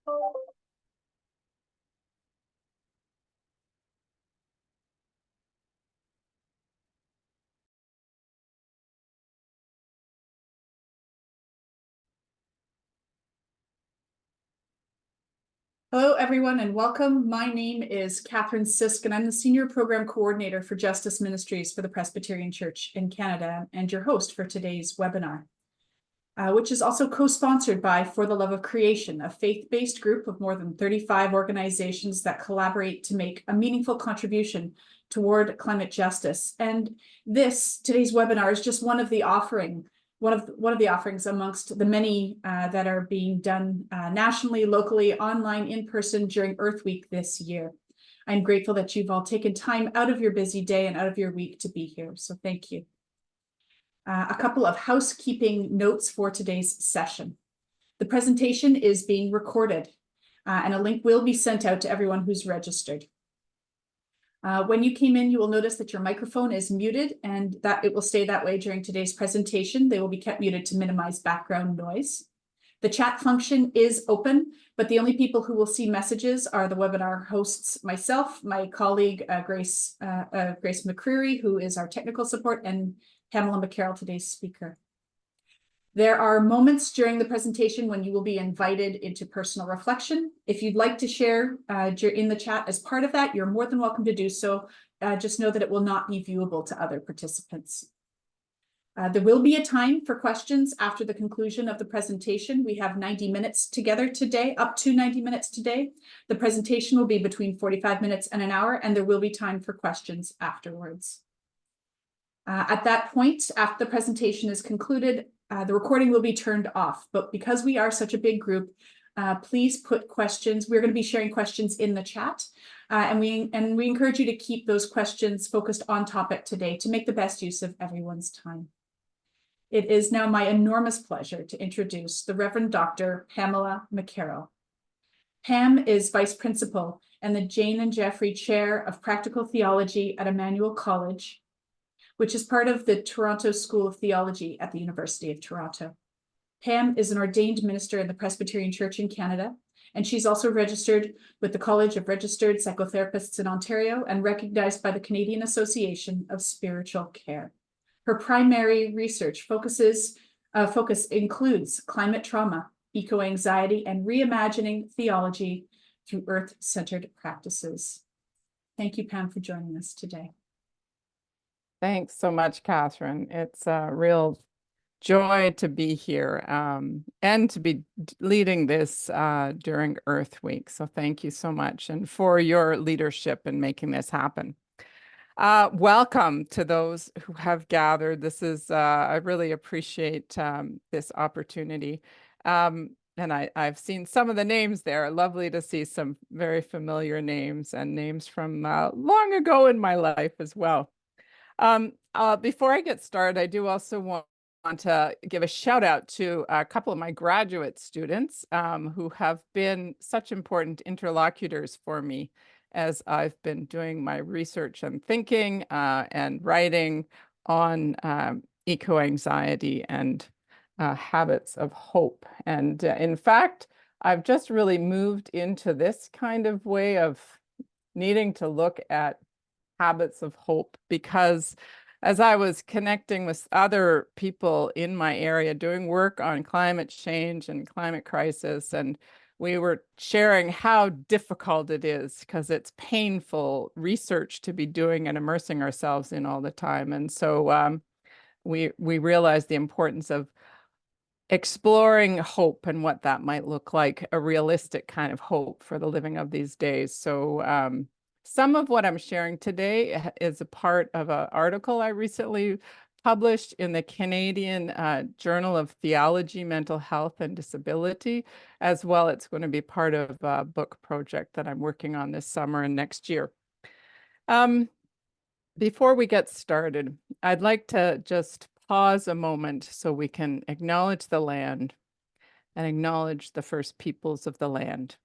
Hello, everyone, and welcome. My name is Catherine Sisk, and I'm the Senior Program Coordinator for Justice Ministries for the Presbyterian Church in Canada, and your host for today's webinar, which is also co-sponsored by For the Love of Creation, a faith-based group of more than 35 organizations that collaborate to make a meaningful contribution toward climate justice. And today's webinar is just one of the offerings amongst the many that are being done nationally, locally, online, in person during Earth Week this year. I'm grateful that you've all taken time out of your busy day and out of your week to be here, so thank you. A couple of housekeeping notes for today's session. The presentation is being recorded, and a link will be sent out to everyone who's registered. When you came in, you will notice that your microphone is muted and that it will stay that way during today's presentation. They will be kept muted to minimize background noise. The chat function is open, but the only people who will see messages are the webinar hosts, myself, my colleague, Grace McCreary, who is our technical support, and Pamela McCarroll, today's speaker. There are moments during the presentation when you will be invited into personal reflection. If you'd like to share in the chat as part of that, you're more than welcome to do so. Just know that it will not be viewable to other participants. There will be a time for questions after the conclusion of the presentation. We have 90 minutes together today, up to 90 minutes today. The presentation will be between 45 minutes and an hour, and there will be time for questions afterwards. At that point, after the presentation is concluded, the recording will be turned off, but because we are such a big group, please put questions. We're going to be sharing questions in the chat, and we encourage you to keep those questions focused on topic today to make the best use of everyone's time. It is now my enormous pleasure to introduce the Reverend Dr. Pamela McCarroll. Pam is Vice Principal and the Jane and Jeffrey Chair of Practical Theology at Emmanuel College, which is part of the Toronto School of Theology at the University of Toronto. Pam is an ordained minister in the Presbyterian Church in Canada, and she's also registered with the College of Registered Psychotherapists in Ontario and recognized by the Canadian Association of Spiritual Care. Her primary research focus includes climate trauma, eco-anxiety, and reimagining theology through earth-centered practices. Thank you, Pam, for joining us today. Thanks so much, Catherine. It's a real joy to be here and to be leading this during Earth Week. So thank you so much, and for your leadership in making this happen. Welcome to those who have gathered. This is, I really appreciate this opportunity. And I've seen some of the names there. Lovely to see some very familiar names and names from long ago in my life as well. Before I get started, I do also want to give a shout out to a couple of my graduate students who have been such important interlocutors for me as I've been doing my research and thinking and writing on eco-anxiety and habits of hope. And in fact, I've just really moved into this kind of way of needing to look at habits of hope, because as I was connecting with other people in my area doing work on climate change and climate crisis, and we were sharing how difficult it is because it's painful research to be doing and immersing ourselves in all the time. And so we realized the importance of exploring hope and what that might look like, a realistic kind of hope for the living of these days. So some of what I'm sharing today is a part of an article I recently published in the Canadian Journal of Theology, Mental Health, and Disability. As well, it's going to be part of a book project that I'm working on this summer and next year. Before we get started, I'd like to just pause a moment so we can acknowledge the land and acknowledge the first peoples of the land.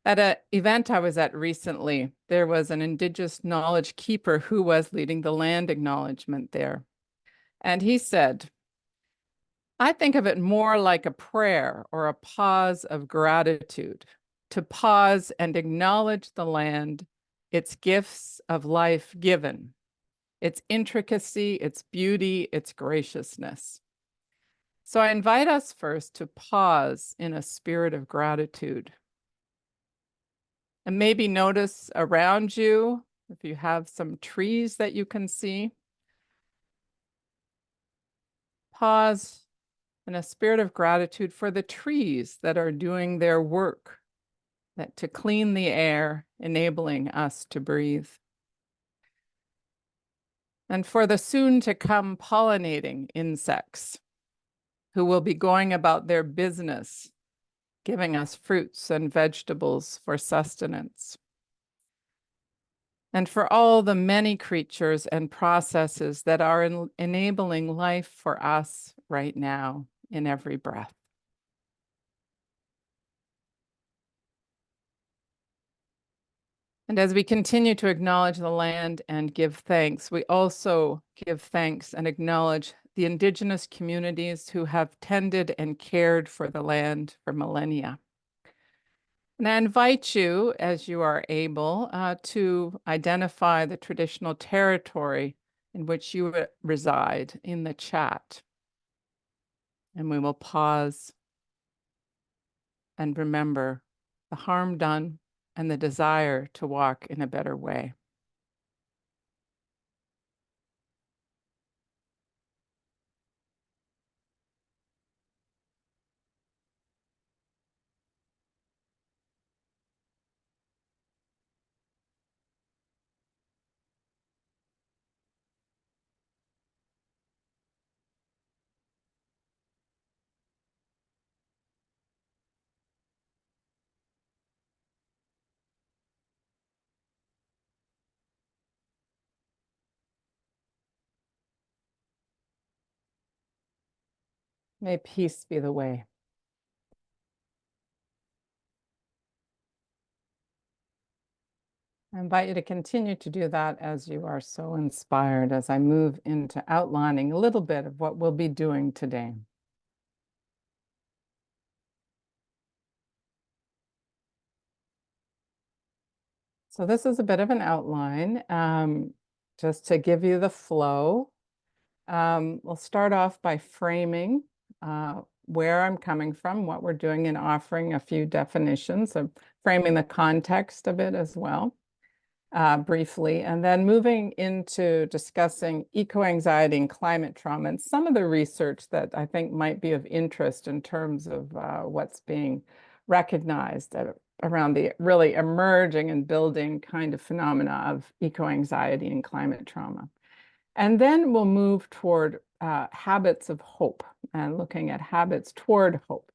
At an event I was at recently, there was an Indigenous knowledge keeper who was leading the land acknowledgement there. And he said, I think of it more like a prayer or a pause of gratitude, to pause and acknowledge the land, its gifts of life given, its intricacy, its beauty, its graciousness. So I invite us first to pause in a spirit of gratitude. And maybe notice around you, if you have some trees that you can see, pause in a spirit of gratitude for the trees that are doing their work, that to clean the air, enabling us to breathe. And for the soon to come pollinating insects who will be going about their business, giving us fruits and vegetables for sustenance. And for all the many creatures and processes that are enabling life for us right now in every breath. And as we continue to acknowledge the land and give thanks, we also give thanks and acknowledge the indigenous communities who have tended and cared for the land for millennia. And I invite you, as you are able, to identify the traditional territory in which you reside in the chat. And we will pause and remember the harm done and the desire to walk in a better way. May peace be the way. I invite you to continue to do that as you are so inspired as I move into outlining a little bit of what we'll be doing today. So this is a bit of an outline, just to give you the flow. We'll start off by framing where I'm coming from, what we're doing, and offering a few definitions of framing the context of it as well, briefly, and then moving into discussing eco-anxiety and climate trauma and some of the research that I think might be of interest in terms of what's being recognized around the really emerging and building kind of phenomena of eco-anxiety and climate trauma. And then we'll move toward habits of hope and looking at habits toward hope.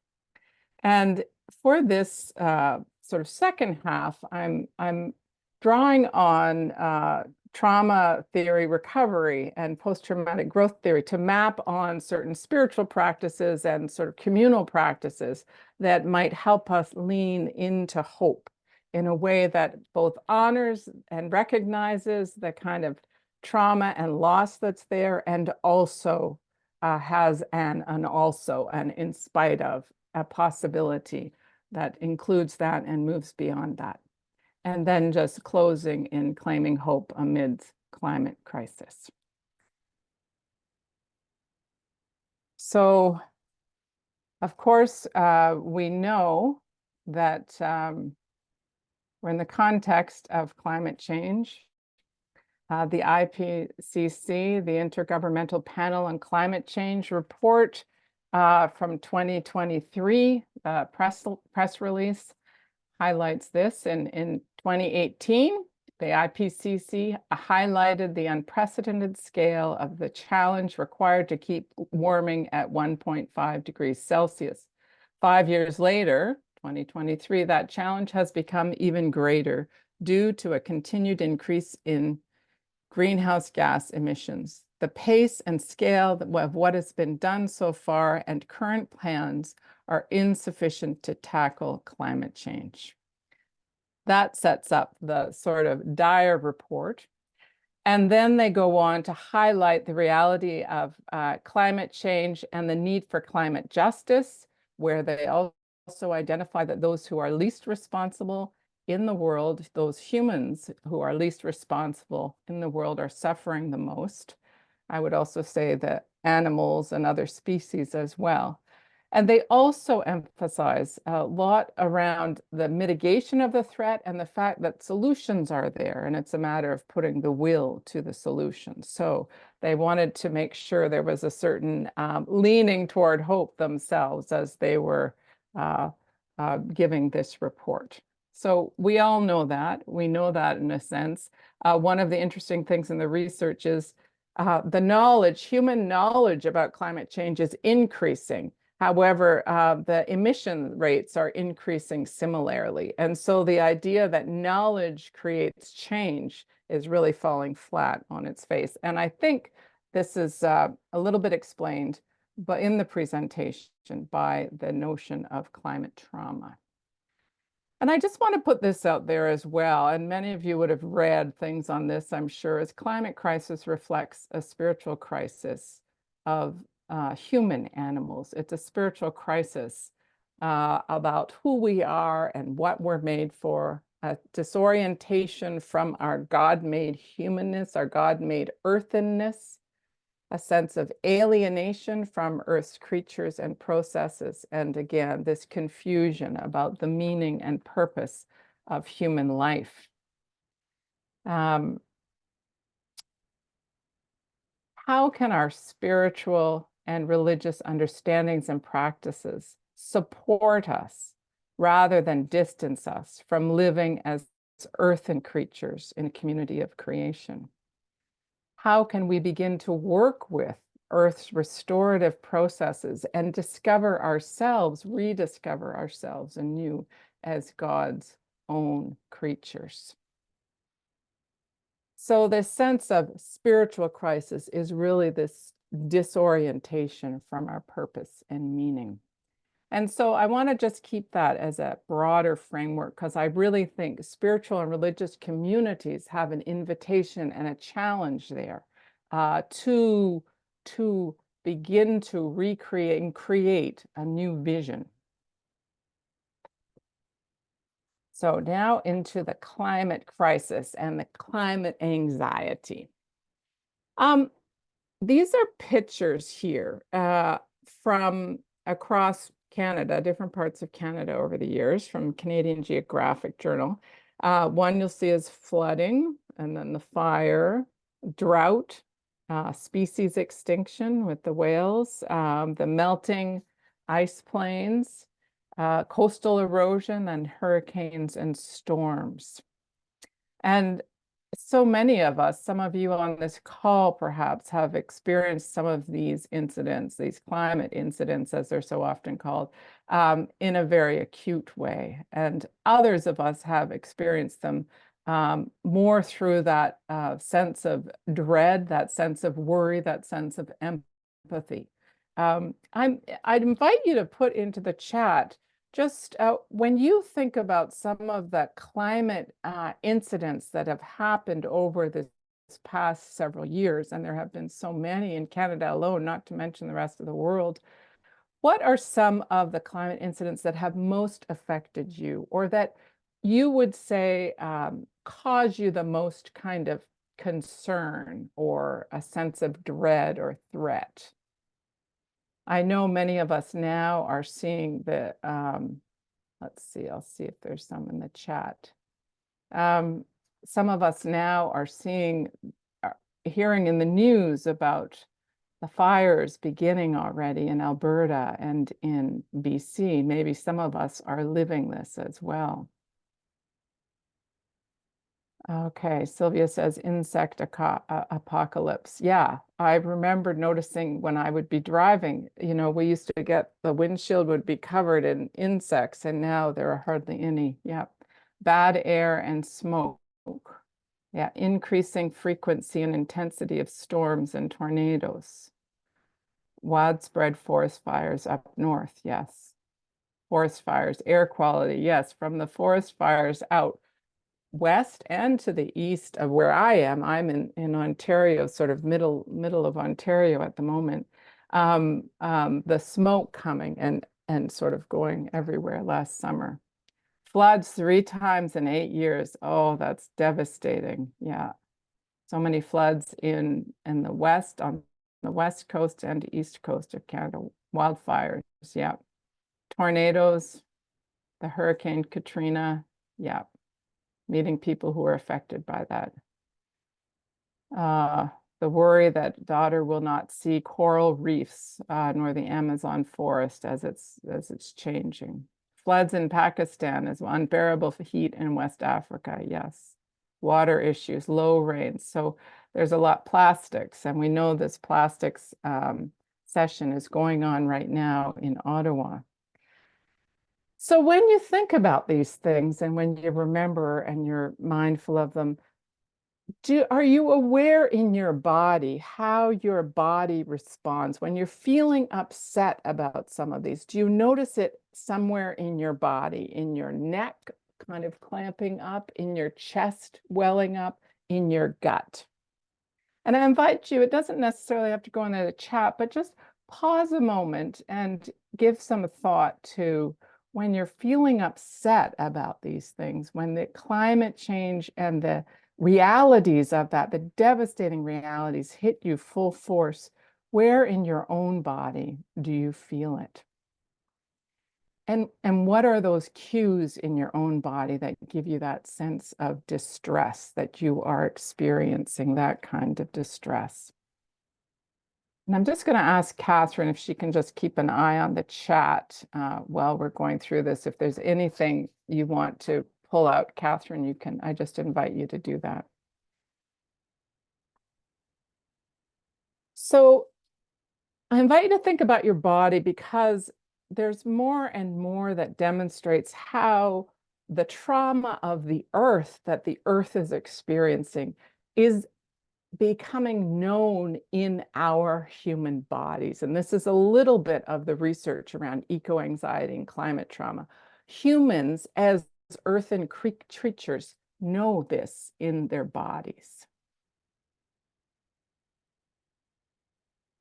And for this sort of second half, I'm drawing on trauma theory recovery and post-traumatic growth theory to map on certain spiritual practices and sort of communal practices that might help us lean into hope in a way that both honors and recognizes the kind of trauma and loss that's there, and also has an also, and in spite of, a possibility that includes that and moves beyond that. And then just closing in claiming hope amidst climate crisis. So, of course, we know that we're in the context of climate change. The IPCC, the Intergovernmental Panel on Climate Change report from 2023, press release highlights this. In 2018, the IPCC highlighted the unprecedented scale of the challenge required to keep warming at 1.5 degrees Celsius. 5 years later, 2023, that challenge has become even greater due to a continued increase in greenhouse gas emissions. The pace and scale of what has been done so far and current plans are insufficient to tackle climate change. That sets up the sort of dire report. And then they go on to highlight the reality of climate change and the need for climate justice, where they also identify that those who are least responsible in the world, those humans who are least responsible in the world, are suffering the most. I would also say that animals and other species as well. And they also emphasize a lot around the mitigation of the threat and the fact that solutions are there, and it's a matter of putting the will to the solution. So they wanted to make sure there was a certain leaning toward hope themselves as they were giving this report. So we all know that. We know that in a sense. One of the interesting things in the research is the knowledge, human knowledge about climate change is increasing. However, the emission rates are increasing similarly. And so the idea that knowledge creates change is really falling flat on its face. And I think this is a little bit explained but in the presentation by the notion of climate trauma. And I just want to put this out there as well, and many of you would have read things on this, I'm sure, as climate crisis reflects a spiritual crisis of human animals. It's a spiritual crisis about who we are and what we're made for, a disorientation from our God-made humanness, our God-made earthenness, a sense of alienation from Earth's creatures and processes, and again, this confusion about the meaning and purpose of human life. How can our spiritual and religious understandings and practices support us rather than distance us from living as earthen creatures in a community of creation? How can we begin to work with Earth's restorative processes and discover ourselves, rediscover ourselves anew as God's own creatures? So this sense of spiritual crisis is really this disorientation from our purpose and meaning. And so I want to just keep that as a broader framework because I really think spiritual and religious communities have an invitation and a challenge there to begin to recreate and create a new vision. So now into the climate crisis and the climate anxiety. These are pictures here from across Canada, different parts of Canada over the years from Canadian Geographic Journal. One you'll see is flooding, and then the fire, drought, species extinction with the whales, the melting ice plains, coastal erosion, and hurricanes and storms. And so many of us, some of you on this call perhaps have experienced some of these incidents, these climate incidents, as they're so often called, in a very acute way. And others of us have experienced them more through that sense of dread, that sense of worry, that sense of empathy. I'd invite you to put into the chat just when you think about some of the climate incidents that have happened over this past several years, and there have been so many in Canada alone, not to mention the rest of the world, what are some of the climate incidents that have most affected you, or that you would say cause you the most kind of concern or a sense of dread or threat? I know many of us now are seeing the, let's see, I'll see if there's some in the chat. Some of us now are seeing, hearing in the news about the fires beginning already in Alberta and in BC. Maybe some of us are living this as well. Okay, Sylvia says insect apocalypse. Yeah, I remember noticing when I would be driving, you know, we used to get the windshield would be covered in insects, and now there are hardly any. Yeah, bad air and smoke. Yeah, increasing frequency and intensity of storms and tornadoes. Widespread forest fires up north. Yes. Forest fires, air quality. Yes, from the forest fires out. west and to the east of where I am. I'm in Ontario, sort of middle of Ontario at the moment. The smoke coming and sort of going everywhere last summer. Floods 3 times in 8 years. Oh, that's devastating. Yeah. So many floods in the west, on the west coast and east coast of Canada. Wildfires. Yeah. Tornadoes, the Hurricane Katrina. Yeah. Meeting people who are affected by that. The worry that daughter will not see coral reefs nor the Amazon forest as it's changing. Floods in Pakistan is unbearable heat in West Africa. Yes. Water issues, low rains. So there's a lot plastics, and we know this plastics session is going on right now in Ottawa. So when you think about these things and when you remember and you're mindful of them, are you aware in your body how your body responds when you're feeling upset about some of these? Do you notice it somewhere in your body, in your neck, kind of clamping up, in your chest, welling up, in your gut? And I invite you, it doesn't necessarily have to go into the chat, but just pause a moment and give some thought to when you're feeling upset about these things, when the climate change and the realities of that, the devastating realities hit you full force, where in your own body do you feel it? And what are those cues in your own body that give you that sense of distress, that you are experiencing that kind of distress? And I'm just going to ask Catherine if she can just keep an eye on the chat while we're going through this. If there's anything you want to pull out, Catherine, you can, I just invite you to do that. So I invite you to think about your body, because there's more and more that demonstrates how the trauma of the earth that the earth is experiencing is becoming known in our human bodies. And this is a little bit of the research around eco-anxiety and climate trauma. Humans, as earth and creatures, know this in their bodies.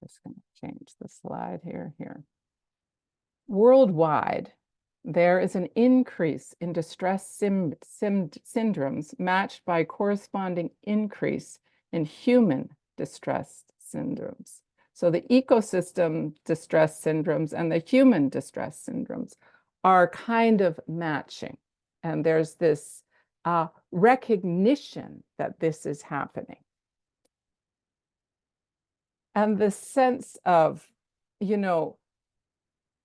Just going to change the slide here. Worldwide, there is an increase in distress syndromes matched by corresponding increase in human distress syndromes. So the ecosystem distress syndromes and the human distress syndromes are kind of matching. And there's this recognition that this is happening. And the sense of, you know,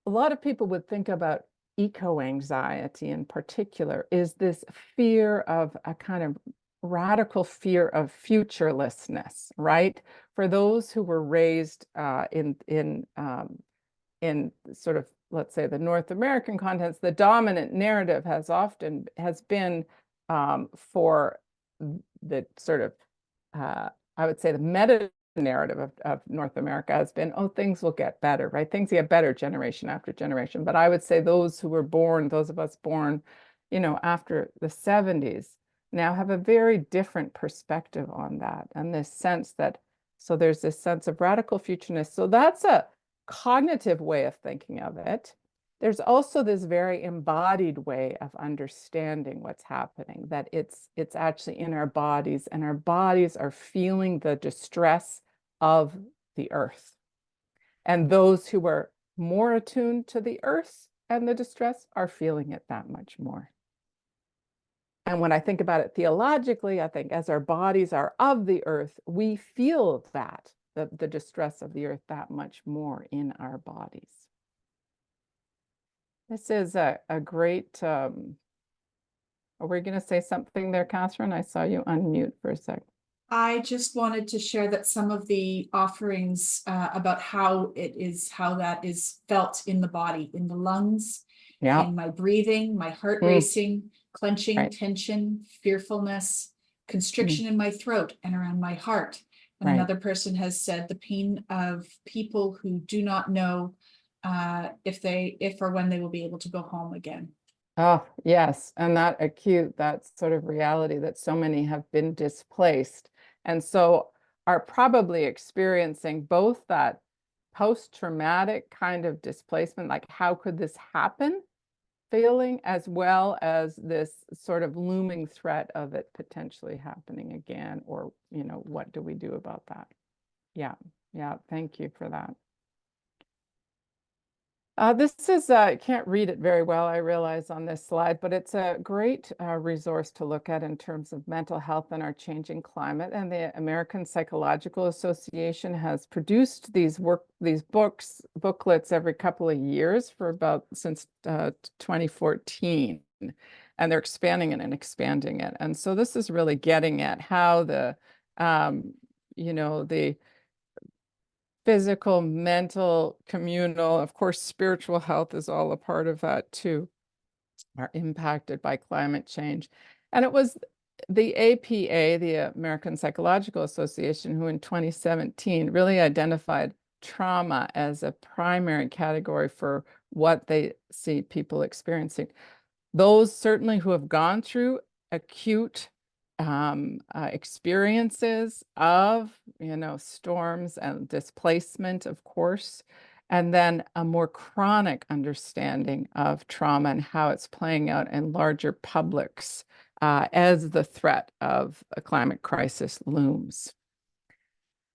a lot of people would think about eco-anxiety in particular is this fear of a kind of radical fear of futurelessness, right? For those who were raised in sort of, let's say, the North American context, the dominant narrative has been for the sort of I would say the meta narrative of North America has been, oh, things will get better, right? Things get better generation after generation. But I would say those who were born, those of us born, you know, after the 70s now have a very different perspective on that. And this sense that, so there's this sense of radical futureness. So that's a cognitive way of thinking of it. There's also this very embodied way of understanding what's happening, that it's actually in our bodies, and our bodies are feeling the distress of the earth. And those who are more attuned to the earth and the distress are feeling it that much more. And when I think about it theologically, I think as our bodies are of the earth, we feel that, the distress of the earth that much more in our bodies. This is a great, are we going to say something there, Catherine? I saw you unmute for a sec. I just wanted to share that some of the offerings about how that is felt in the body, in the lungs, in my breathing, my heart racing, clenching, tension, fearfulness, constriction in my throat and around my heart. And another person has said the pain of people who do not know if or when they will be able to go home again. Oh, yes. And that acute, that sort of reality that so many have been displaced. And so are probably experiencing both that post-traumatic kind of displacement, like how could this happen feeling, as well as this sort of looming threat of it potentially happening again, or, what do we do about that? Yeah, yeah, thank you for that. This is, I can't read it very well, I realize on this slide, but it's a great resource to look at in terms of mental health and our changing climate. And the American Psychological Association has produced these booklets every couple of years for about since 2014. And they're expanding it and expanding it. And so this is really getting at how um, the physical, mental, communal, of course, spiritual health is all a part of that too, are impacted by climate change. And it was the APA, the American Psychological Association, who in 2017 really identified trauma as a primary category for what they see people experiencing. Those certainly who have gone through acute experiences of, storms and displacement, of course, and then a more chronic understanding of trauma and how it's playing out in larger publics as the threat of a climate crisis looms.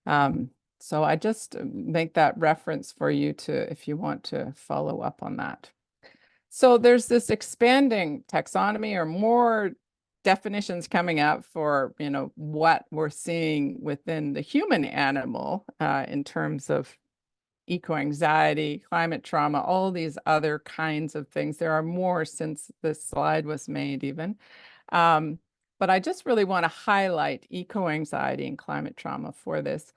So I just make that reference for you to, if you want to follow up on that. So there's this expanding taxonomy, or more definitions coming up for, what we're seeing within the human animal in terms of eco-anxiety, climate trauma, all these other kinds of things. There are more since this slide was made even. But I just really want to highlight eco-anxiety and climate trauma for this.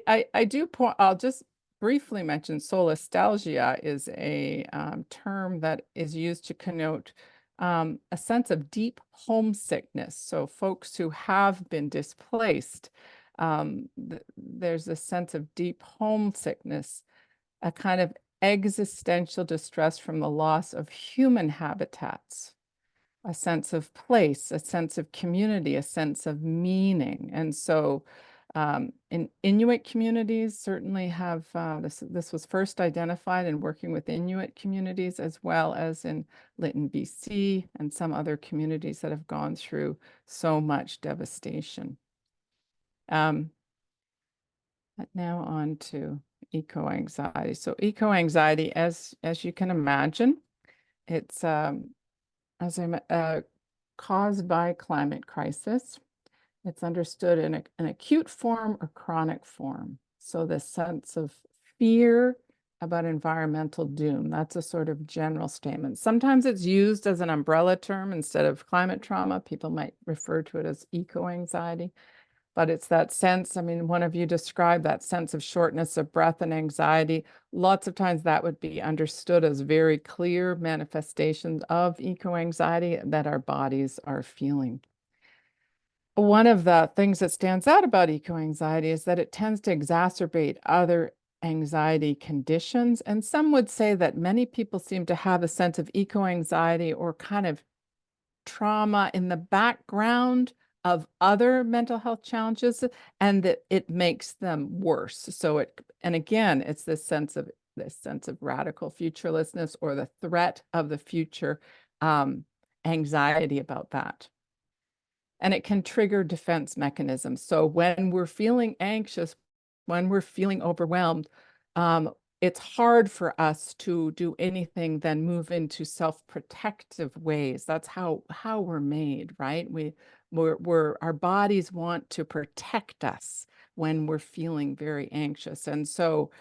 I'll just briefly mention solastalgia is a term that is used to connote a sense of deep homesickness. So folks who have been displaced, there's a sense of deep homesickness, a kind of existential distress from the loss of human habitats, a sense of place, a sense of community, a sense of meaning. And so in Inuit communities certainly have, this was first identified in working with Inuit communities, as well as in Lytton, BC, and some other communities that have gone through so much devastation. But now on to eco-anxiety. So eco-anxiety, as you can imagine, it's caused by climate crisis. It's understood in an acute form or chronic form. So the sense of fear about environmental doom, that's a sort of general statement. Sometimes it's used as an umbrella term instead of climate trauma. People might refer to it as eco-anxiety. But it's that sense, I mean, one of you described that sense of shortness of breath and anxiety. Lots of times that would be understood as very clear manifestations of eco-anxiety that our bodies are feeling. One of the things that stands out about eco-anxiety is that it tends to exacerbate other anxiety conditions. And some would say that many people seem to have a sense of eco-anxiety or kind of trauma in the background of other mental health challenges, and that it makes them worse. So and again, it's this sense of radical futurelessness, or the threat of the future, anxiety about that. And it can trigger defense mechanisms. So when we're feeling anxious, when we're feeling overwhelmed, it's hard for us to do anything than move into self-protective ways. That's how we're made, right? Our bodies want to protect us when we're feeling very anxious. And so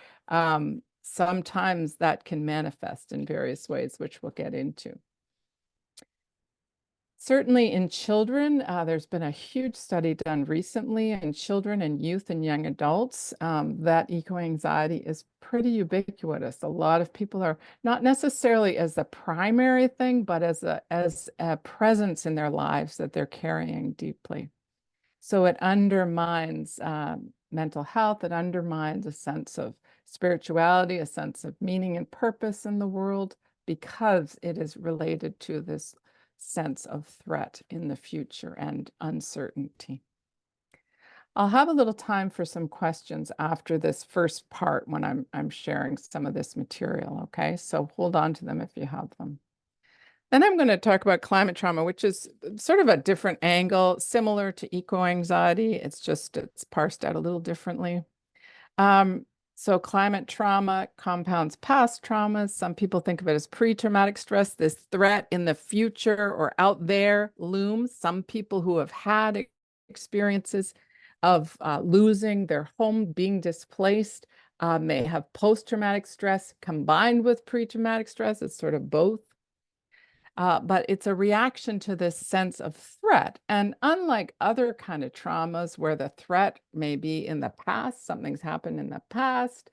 sometimes that can manifest in various ways, which we'll get into. Certainly in children, there's been a huge study done recently in children and youth and young adults that eco-anxiety is pretty ubiquitous. A lot of people are not necessarily as the primary thing, but as a presence in their lives that they're carrying deeply. So it undermines mental health. It undermines a sense of spirituality, a sense of meaning and purpose in the world. because it is related to this sense of threat in the future and uncertainty. I'll have a little time for some questions after this first part when I'm sharing some of this material, okay? So hold on to them if you have them. Then I'm going to talk about climate trauma, which is sort of a different angle, similar to eco-anxiety. It's parsed out a little differently. So climate trauma compounds past traumas. Some people think of it as pre-traumatic stress. This threat in the future or out there looms. Some people who have had experiences of losing their home, being displaced, may have post-traumatic stress combined with pre-traumatic stress. It's sort of both. But it's a reaction to this sense of threat. And unlike other kind of traumas where the threat may be in the past, something's happened in the past,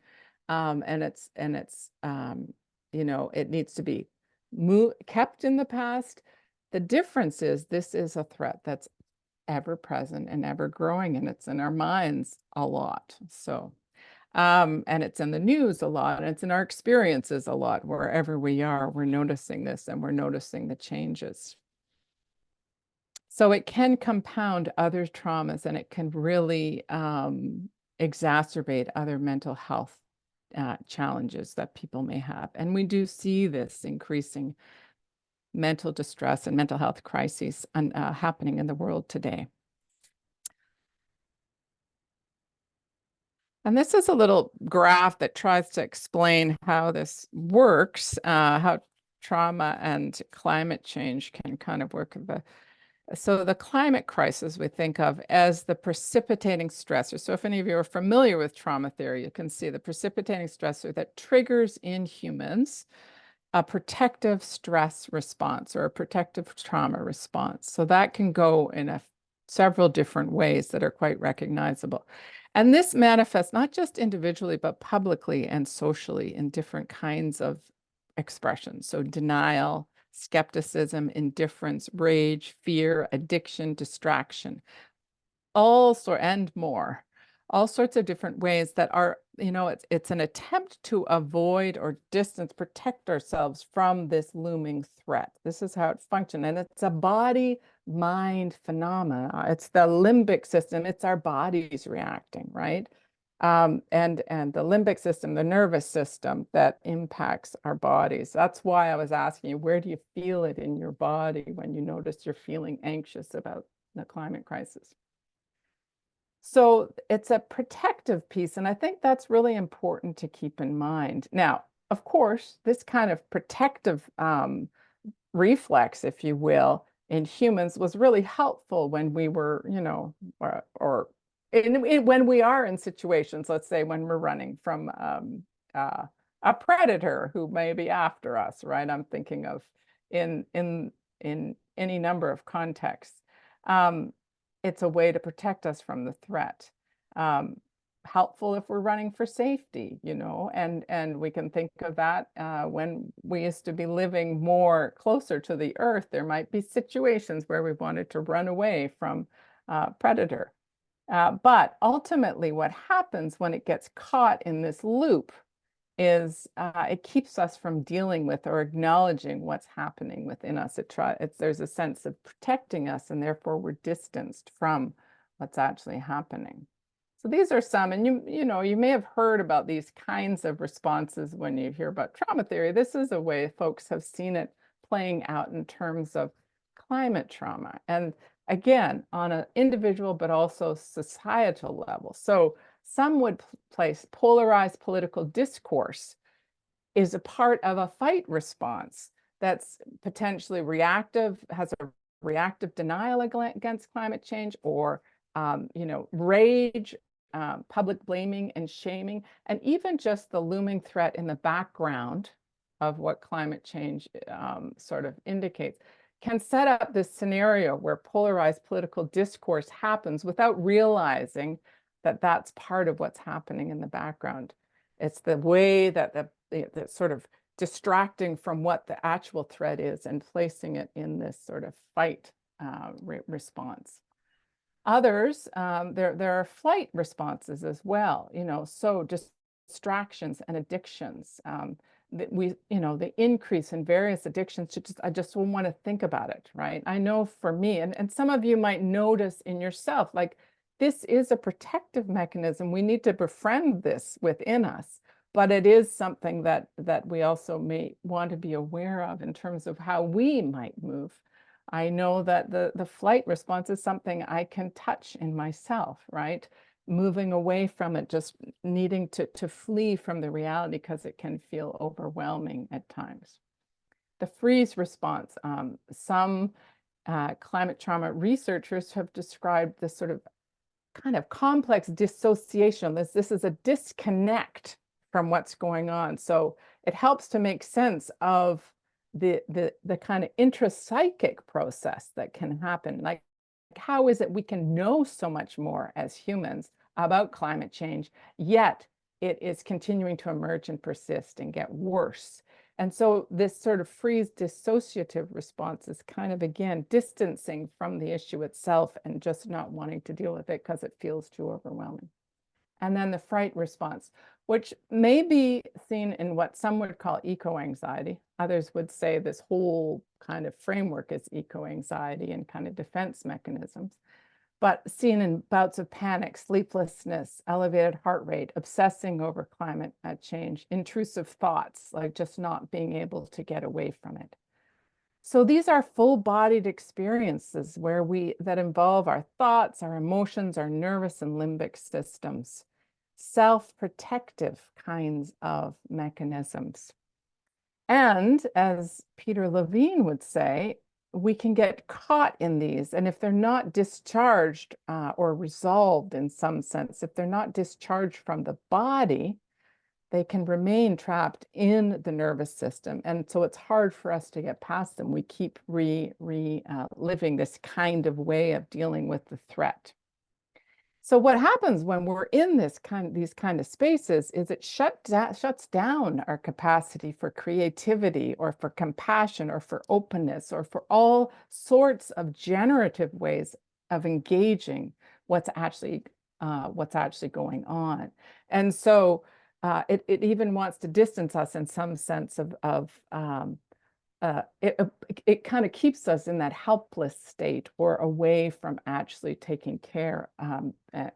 and it's it needs to be kept in the past. The difference is this is a threat that's ever present and ever growing, and it's in our minds a lot. So and it's in the news a lot, and it's in our experiences a lot. Wherever we are, we're noticing this and we're noticing the changes. So it can compound other traumas, and it can really exacerbate other mental health challenges that people may have. And we do see this increasing mental distress and mental health crises happening in the world today. And this is a little graph that tries to explain how this works, how trauma and climate change can kind of work. So the climate crisis we think of as the precipitating stressor. So if any of you are familiar with trauma theory, you can see the precipitating stressor that triggers in humans a protective stress response or a protective trauma response. So that can go in several different ways that are quite recognizable. And this manifests not just individually, but publicly and socially in different kinds of expressions. So denial, skepticism, indifference, rage, fear, addiction, distraction, and more. All sorts of different ways that are, it's an attempt to avoid or distance, protect ourselves from this looming threat. This is how it functions. And it's a body-mind phenomena. It's the limbic system. It's our bodies reacting, right? And the limbic system, the nervous system that impacts our bodies. That's why I was asking you, where do you feel it in your body when you notice you're feeling anxious about the climate crisis? So it's a protective piece, and I think that's really important to keep in mind. Now, of course, this kind of protective reflex, if you will, in humans was really helpful when we were, when we are in situations, let's say when we're running from a predator who may be after us, right? I'm thinking of in any number of contexts. It's a way to protect us from the threat. Helpful if we're running for safety, and we can think of that when we used to be living more closer to the earth. There might be situations where we wanted to run away from predator. But ultimately, what happens when it gets caught in this loop is it keeps us from dealing with or acknowledging what's happening within us. There's a sense of protecting us, and therefore we're distanced from what's actually happening. So these are some, and you may have heard about these kinds of responses when you hear about trauma theory. This is a way folks have seen it playing out in terms of climate trauma. And again, on an individual, but also societal level. So some would place polarized political discourse is a part of a fight response that's potentially reactive, has a reactive denial against climate change, or rage, public blaming and shaming, and even just the looming threat in the background of what climate change sort of indicates can set up this scenario where polarized political discourse happens without realizing that that's part of what's happening in the background. It's the way that the sort of distracting from what the actual threat is and placing it in this sort of fight response. Others, there are flight responses as well, so distractions and addictions. the increase in various addictions, I just don't want to think about it, right? I know for me, and some of you might notice in yourself, like this is a protective mechanism. We need to befriend this within us, but it is something that we also may want to be aware of in terms of how we might move. I know that the flight response is something I can touch in myself, right? Moving away from it, just needing to flee from the reality because it can feel overwhelming at times. The freeze response, some climate trauma researchers have described this sort of kind of complex dissociation. This is a disconnect from what's going on. So it helps to make sense of the kind of intrapsychic process that can happen. Like, how is it we can know so much more as humans about climate change, yet it is continuing to emerge and persist and get worse? And so this sort of freeze dissociative response is kind of, again, distancing from the issue itself and just not wanting to deal with it because it feels too overwhelming. And then the fright response, which may be seen in what some would call eco-anxiety. Others would say this whole kind of framework is eco-anxiety and kind of defense mechanisms, but seen in bouts of panic, sleeplessness, elevated heart rate, obsessing over climate change, intrusive thoughts, like just not being able to get away from it. So these are full-bodied experiences that involve our thoughts, our emotions, our nervous and limbic systems, self-protective kinds of mechanisms. And as Peter Levine would say, we can get caught in these. And if they're not discharged or resolved in some sense, if they're not discharged from the body, they can remain trapped in the nervous system. And so it's hard for us to get past them. We keep living this kind of way of dealing with the threat. So what happens when we're in these kind of spaces is it shuts down our capacity for creativity or for compassion or for openness or for all sorts of generative ways of engaging what's actually going on. And so it even wants to distance us in some sense it kind of keeps us in that helpless state or away from actually taking care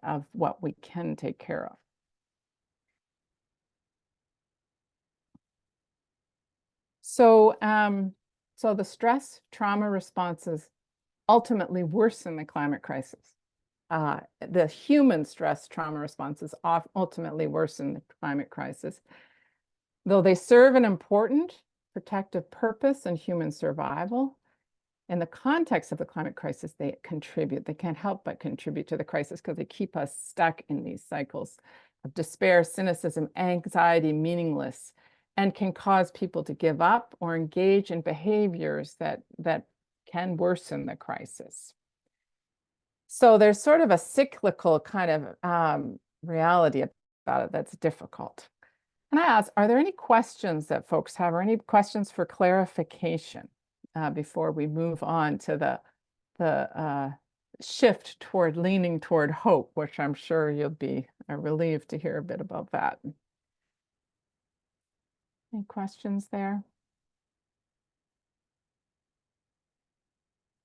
of what we can take care of. So, so the stress trauma responses ultimately worsen the climate crisis. The human stress trauma responses ultimately worsen the climate crisis, though they serve an important protective purpose in human survival. In the context of the climate crisis, they can't help but contribute to the crisis because they keep us stuck in these cycles of despair, cynicism, anxiety, meaningless, and can cause people to give up or engage in behaviors that can worsen the crisis. So there's sort of a cyclical kind of reality about it that's difficult. And I ask, are there any questions that folks have or any questions for clarification before we move on to the shift toward leaning toward hope, which I'm sure you'll be relieved to hear a bit about that. Any questions there?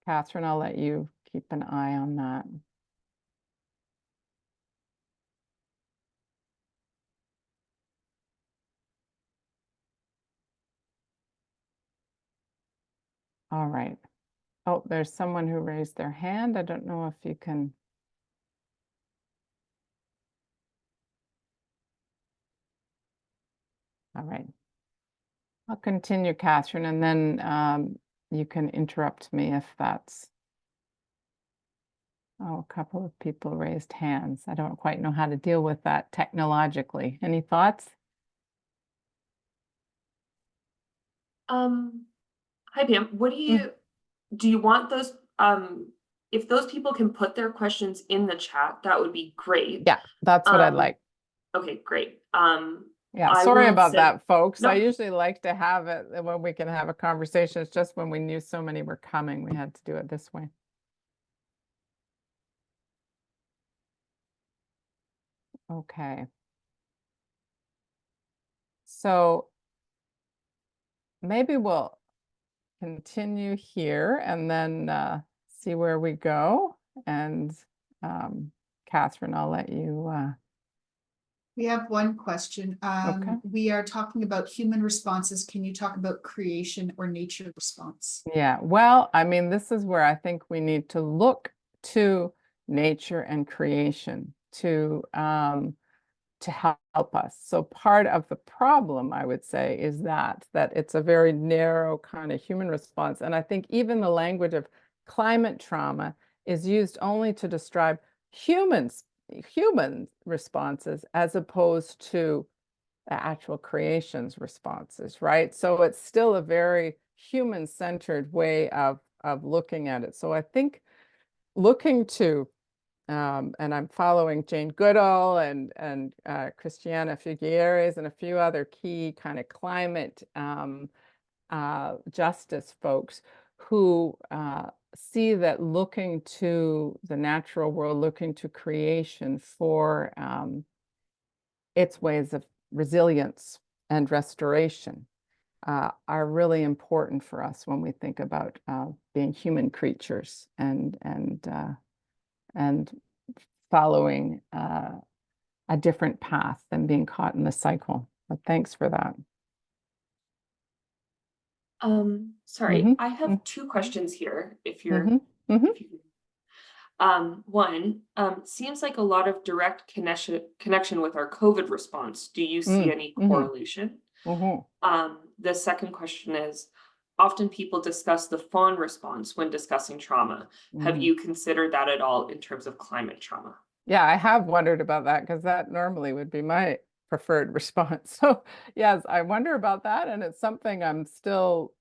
Catherine, I'll let you keep an eye on that. All right. Oh, there's someone who raised their hand. I don't know if you can. All right. I'll continue, Catherine, and then you can interrupt me if that's. Oh, a couple of people raised hands. I don't quite know how to deal with that technologically. Any thoughts? Hi Pam, what do you want those, if those people can put their questions in the chat, that would be great. Yeah, that's what I'd like. Okay, great. Yeah, sorry about that, folks. No. I usually like to have it when we can have a conversation. It's just when we knew so many were coming, we had to do it this way. Okay. So maybe we'll continue here and then see where we go. And Catherine, I'll let you. We have one question. Okay. We are talking about human responses. Can you talk about creation or nature response? Yeah, well, I mean, this is where I think we need to look to nature and creation to help us. So part of the problem, I would say, is that it's a very narrow kind of human response. And I think even the language of climate trauma is used only to describe human responses as opposed to the actual creation's responses, right? So it's still a very human-centered way of looking at it. So I think looking to and I'm following Jane Goodall and Christiana Figueres and a few other key kind of climate justice folks who see that looking to the natural world, looking to creation for its ways of resilience and restoration are really important for us when we think about being human creatures and following a different path than being caught in the cycle. But thanks for that. Sorry, I have two questions here, if you're, if you one, seems like a lot of direct connection with our COVID response. Do you see any correlation? The second question is, often people discuss the fawn response when discussing trauma. Have you considered that at all in terms of climate trauma? Yeah, I have wondered about that because that normally would be my preferred response. So yes, I wonder about that, and it's something I'm still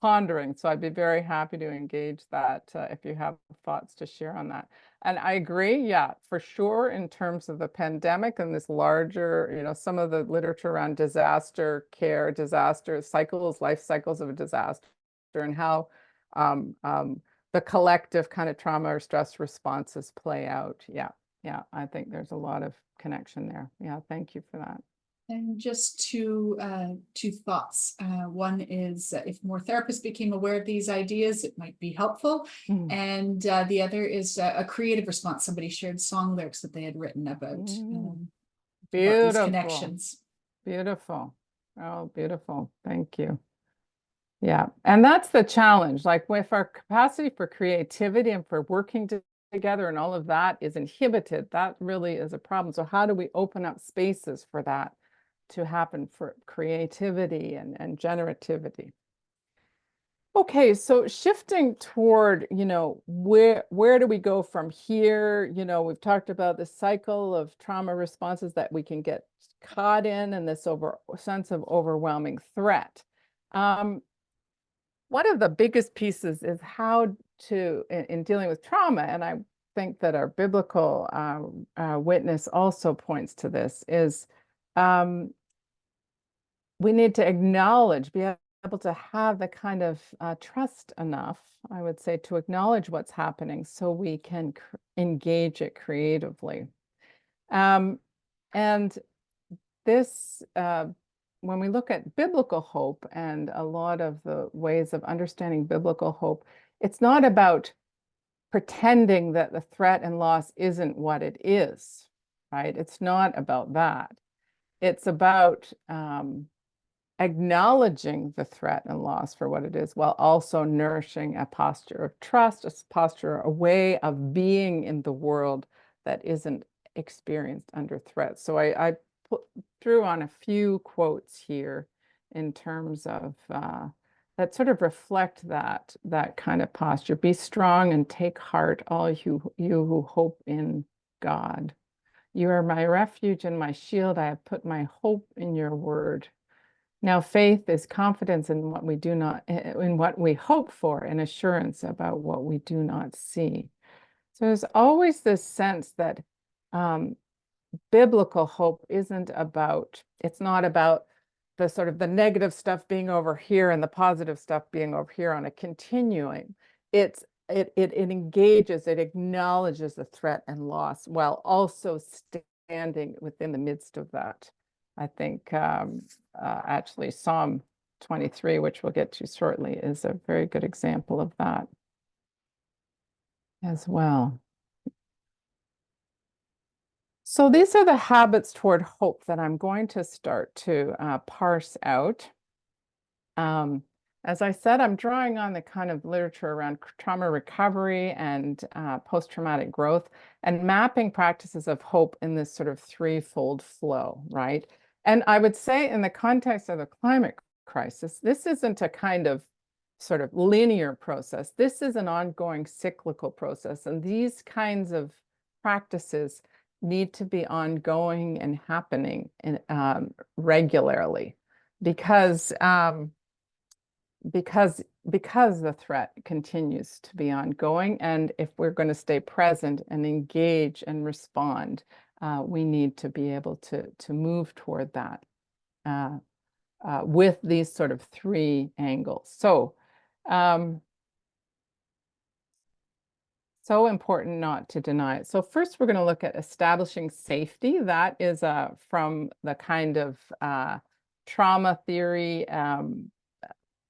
pondering. So I'd be very happy to engage that if you have thoughts to share on that. And I agree, yeah, for sure, in terms of the pandemic and this larger, some of the literature around disaster care, disaster cycles, life cycles of a disaster, and how the collective kind of trauma or stress responses play out. Yeah, I think there's a lot of connection there. Yeah, thank you for that. And just two thoughts. One is if more therapists became aware of these ideas, it might be helpful. And the other is a creative response. Somebody shared song lyrics that they had written about these connections. Beautiful. Oh, beautiful. Thank you. Yeah, and that's the challenge. Like with our capacity for creativity and for working together and all of that is inhibited, that really is a problem. So how do we open up spaces for that to happen, for creativity and generativity? Okay, so shifting toward, where do we go from here? We've talked about the cycle of trauma responses that we can get caught in and this sense of overwhelming threat. One of the biggest pieces is how to, in dealing with trauma, and I think that our biblical witness also points to this, is we need to acknowledge, be able to have the kind of trust enough, I would say, to acknowledge what's happening so we can engage it creatively. And this, when we look at biblical hope and a lot of the ways of understanding biblical hope, it's not about pretending that the threat and loss isn't what it is, right? It's not about that. It's about acknowledging the threat and loss for what it is, while also nourishing a posture of trust, a posture, a way of being in the world that isn't experienced under threat. So I threw on a few quotes here in terms of that sort of reflect that kind of posture. Be strong and take heart, all you who hope in God. You are my refuge and my shield. I have put my hope in your word. Now, faith is confidence in what we do not, in what we hope for, and assurance about what we do not see. So there's always this sense that biblical hope isn't about, it's not about the sort of the negative stuff being over here and the positive stuff being over here on a continuing. It engages, it acknowledges the threat and loss while also standing within the midst of that. I think actually Psalm 23, which we'll get to shortly, is a very good example of that as well. So these are the habits toward hope that I'm going to start to parse out. As I said, I'm drawing on the kind of literature around trauma recovery and post-traumatic growth and mapping practices of hope in this sort of threefold flow, right? And I would say in the context of the climate crisis, this isn't a kind of sort of linear process. This is an ongoing cyclical process. And these kinds of practices need to be ongoing and happening regularly because the threat continues to be ongoing. And if we're going to stay present and engage and respond, we need to be able to move toward that with these sort of three angles. So important not to deny it. So first, we're going to look at establishing safety. That is from the kind of trauma theory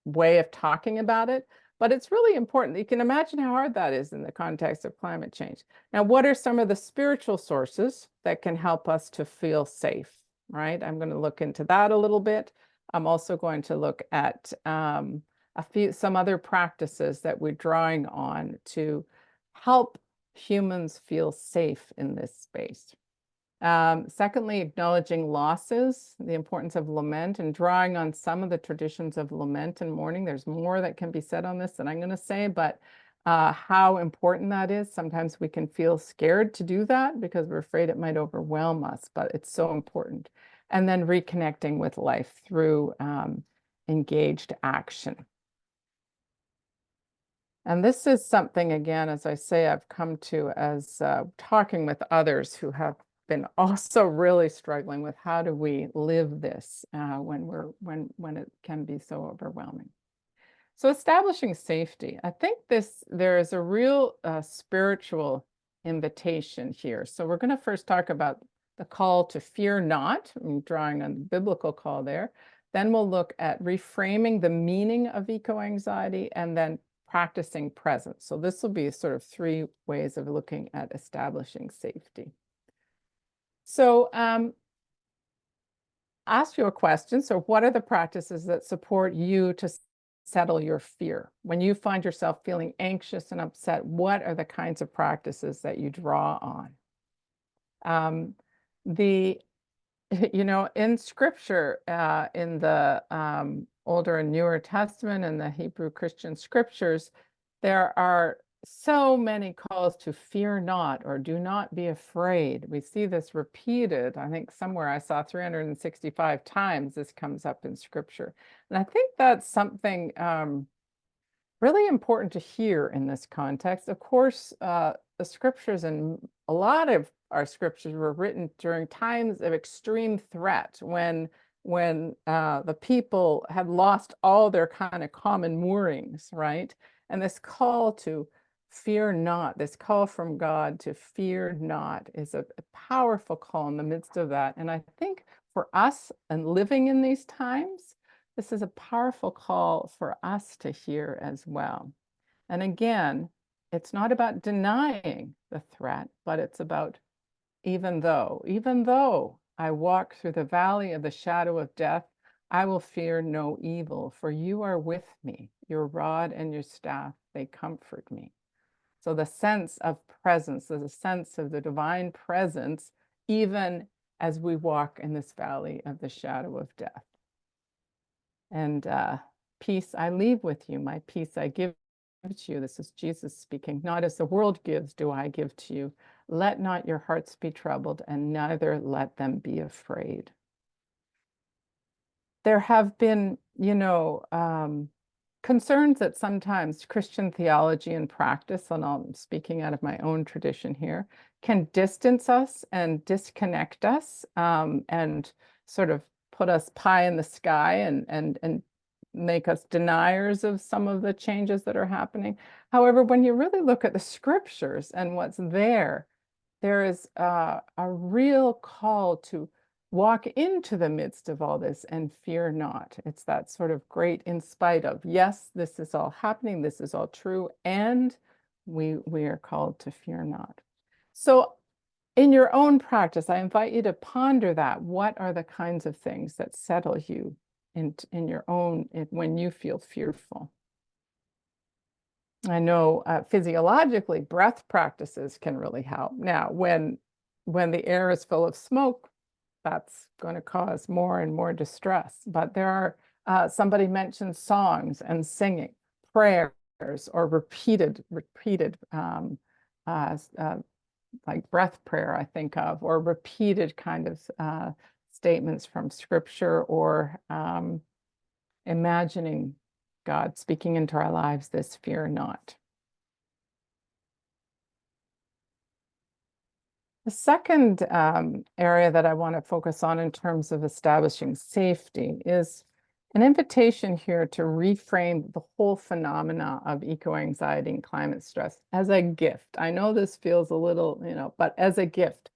way of talking about it, but it's really important. You can imagine how hard that is in the context of climate change. Now, what are some of the spiritual sources that can help us to feel safe, right? I'm going to look into that a little bit. I'm also going to look at some other practices that we're drawing on to help humans feel safe in this space. Secondly, acknowledging losses, the importance of lament, and drawing on some of the traditions of lament and mourning. There's more that can be said on this than I'm going to say, but how important that is. Sometimes we can feel scared to do that because we're afraid it might overwhelm us, but it's so important. And then reconnecting with life through engaged action. And this is something, again, as I say, I've come to as talking with others who have been also really struggling with how do we live this when it can be so overwhelming. So establishing safety, I think there is a real spiritual invitation here. So we're going to first talk about the call to fear not. I'm drawing on the biblical call there. Then we'll look at reframing the meaning of eco-anxiety and then practicing presence. So this will be sort of three ways of looking at establishing safety. So ask your question. So what are the practices that support you to settle your fear? When you find yourself feeling anxious and upset, what are the kinds of practices that you draw on? In scripture, in the Older and Newer Testament and the Hebrew Christian scriptures, there are so many calls to fear not or do not be afraid. We see this repeated. I think somewhere I saw 365 times this comes up in scripture. And I think that's something really important to hear in this context. Of course, the scriptures and a lot of our scriptures were written during times of extreme threat when the people had lost all their kind of common moorings, right? And this call to fear not, this call from God to fear not is a powerful call in the midst of that. And I think for us and living in these times, this is a powerful call for us to hear as well. And again, it's not about denying the threat, but it's about even though I walk through the valley of the shadow of death, I will fear no evil, for you are with me. Your rod and your staff, they comfort me. So the sense of presence, there's a sense of the divine presence, even as we walk in this valley of the shadow of death. And peace I leave with you, my peace I give to you. This is Jesus speaking. Not as the world gives, do I give to you. Let not your hearts be troubled, and neither let them be afraid. There have been, concerns that sometimes Christian theology and practice, and I'm speaking out of my own tradition here, can distance us and disconnect us and sort of put us pie in the sky and make us deniers of some of the changes that are happening. However, when you really look at the scriptures and what's there is a real call to walk into the midst of all this and fear not. It's that sort of great in spite of, yes, this is all happening, this is all true, and we are called to fear not. So in your own practice, I invite you to ponder that. What are the kinds of things that settle you in your own, when you feel fearful? I know physiologically, breath practices can really help. Now, when the air is full of smoke, that's going to cause more and more distress. But there are, somebody mentioned songs and singing, prayers, or repeated like breath prayer, I think of, or repeated kind of statements from scripture, or imagining God speaking into our lives, this fear not. The second area that I want to focus on in terms of establishing safety is an invitation here to reframe the whole phenomena of eco-anxiety and climate stress as a gift. I know this feels a little, but as a gift,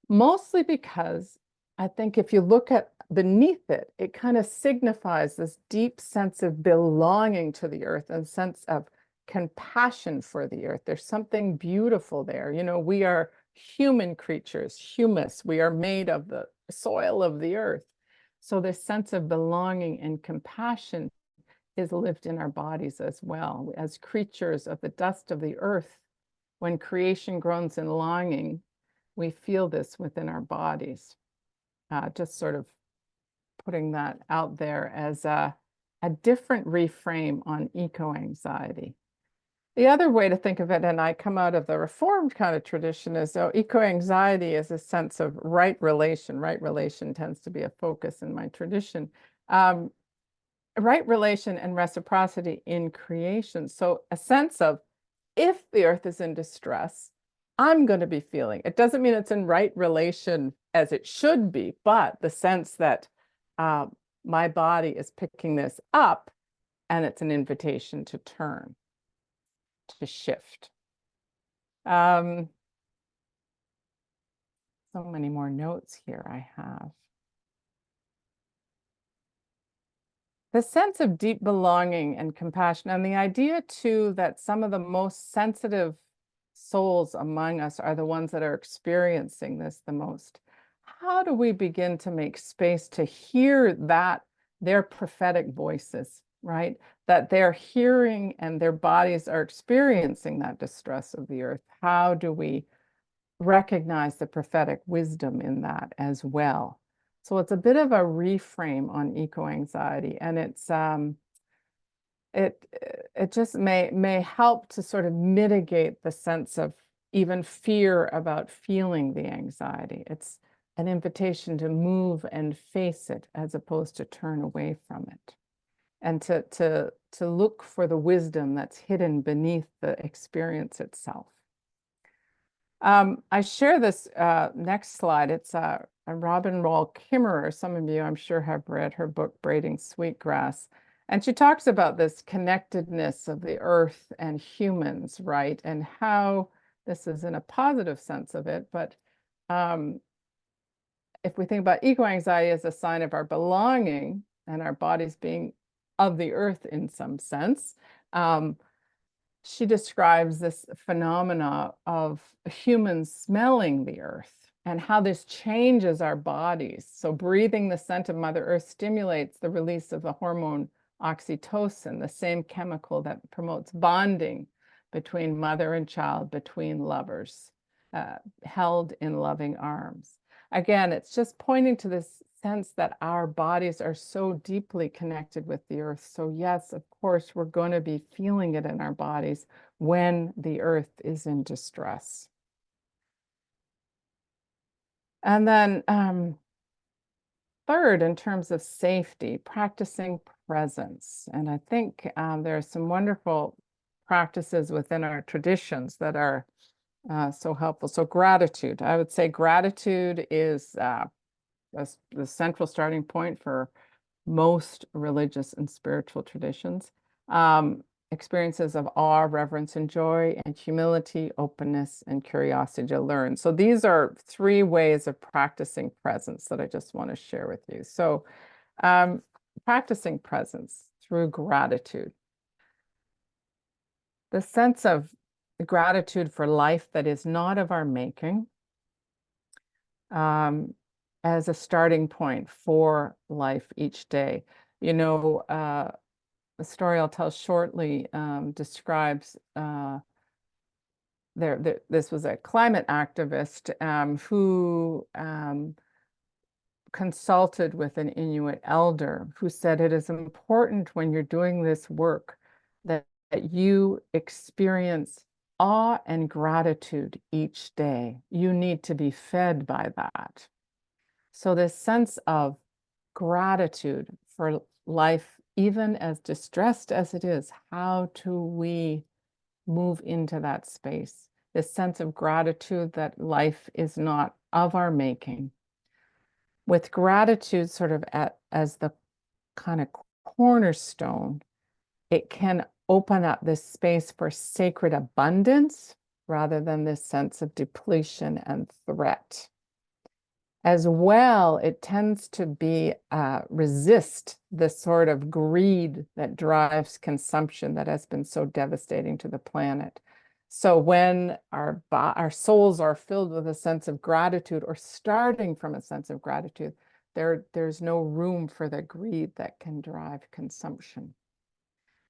mostly because I think if you look at beneath it, it kind of signifies this deep sense of belonging to the earth and sense of compassion for the earth. There's something beautiful there. We are human creatures, humus. We are made of the soil of the earth. So this sense of belonging and compassion is lived in our bodies as well. As creatures of the dust of the earth, when creation groans in longing, we feel this within our bodies. Just sort of putting that out there as a different reframe on eco-anxiety. The other way to think of it, and I come out of the Reformed kind of tradition, is eco-anxiety is a sense of right relation. Right relation tends to be a focus in my tradition. Right relation and reciprocity in creation. So a sense of, if the earth is in distress, I'm going to be feeling. It doesn't mean it's in right relation as it should be, but the sense that my body is picking this up, and it's an invitation to turn, to shift. So many more notes here I have. The sense of deep belonging and compassion, and the idea too that some of the most sensitive souls among us are the ones that are experiencing this the most. How do we begin to make space to hear that, their prophetic voices, right? That they're hearing and their bodies are experiencing that distress of the earth. How do we recognize the prophetic wisdom in that as well? So it's a bit of a reframe on eco-anxiety, and it just may help to sort of mitigate the sense of even fear about feeling the anxiety. It's an invitation to move and face it as opposed to turn away from it, and to look for the wisdom that's hidden beneath the experience itself. I share this next slide. It's a Robin Wall Kimmerer. Some of you, I'm sure, have read her book, Braiding Sweetgrass. And she talks about this connectedness of the earth and humans, right? And how this is in a positive sense of it. But if we think about eco-anxiety as a sign of our belonging and our bodies being of the earth in some sense, she describes this phenomena of humans smelling the earth and how this changes our bodies. So breathing the scent of Mother Earth stimulates the release of the hormone oxytocin, the same chemical that promotes bonding between mother and child, between lovers, held in loving arms. Again, it's just pointing to this sense that our bodies are so deeply connected with the earth. So yes, of course, we're going to be feeling it in our bodies when the earth is in distress. And then third, in terms of safety, practicing presence. And I think there are some wonderful practices within our traditions that are so helpful. So gratitude, I would say gratitude is the central starting point for most religious and spiritual traditions. experiences of awe, reverence, and joy, and humility, openness, and curiosity to learn. So these are 3 ways of practicing presence that I just want to share with you. So practicing presence through gratitude. The sense of gratitude for life that is not of our making, as a starting point for life each day. You know, the story I'll tell shortly describes this was a climate activist who consulted with an Inuit elder who said it is important when you're doing this work that you experience awe and gratitude each day. You need to be fed by that. So this sense of gratitude for life, even as distressed as it is, how do we move into that space? This sense of gratitude that life is not of our making. With gratitude sort of as the kind of cornerstone, it can open up this space for sacred abundance rather than this sense of depletion and threat. As well, it tends to be resist the sort of greed that drives consumption that has been so devastating to the planet. So when our souls are filled with a sense of gratitude, or starting from a sense of gratitude, there's no room for the greed that can drive consumption.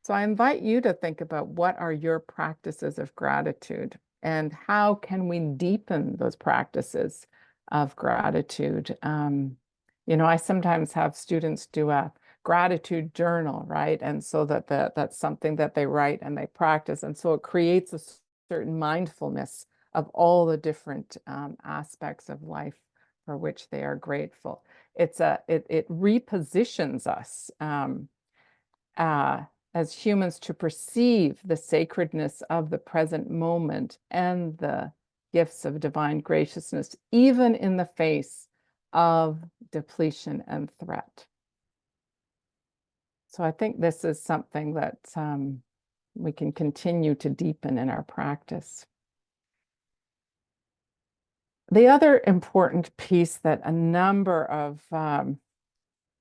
So I invite you to think about what are your practices of gratitude and how can we deepen those practices of gratitude. You know, I sometimes have students do a gratitude journal, right? And so that's something that they write and they practice. And so it creates a certain mindfulness of all the different aspects of life for which they are grateful. It repositions us as humans to perceive the sacredness of the present moment and the gifts of divine graciousness, even in the face of depletion and threat. So I think this is something that we can continue to deepen in our practice. The other important piece that a number of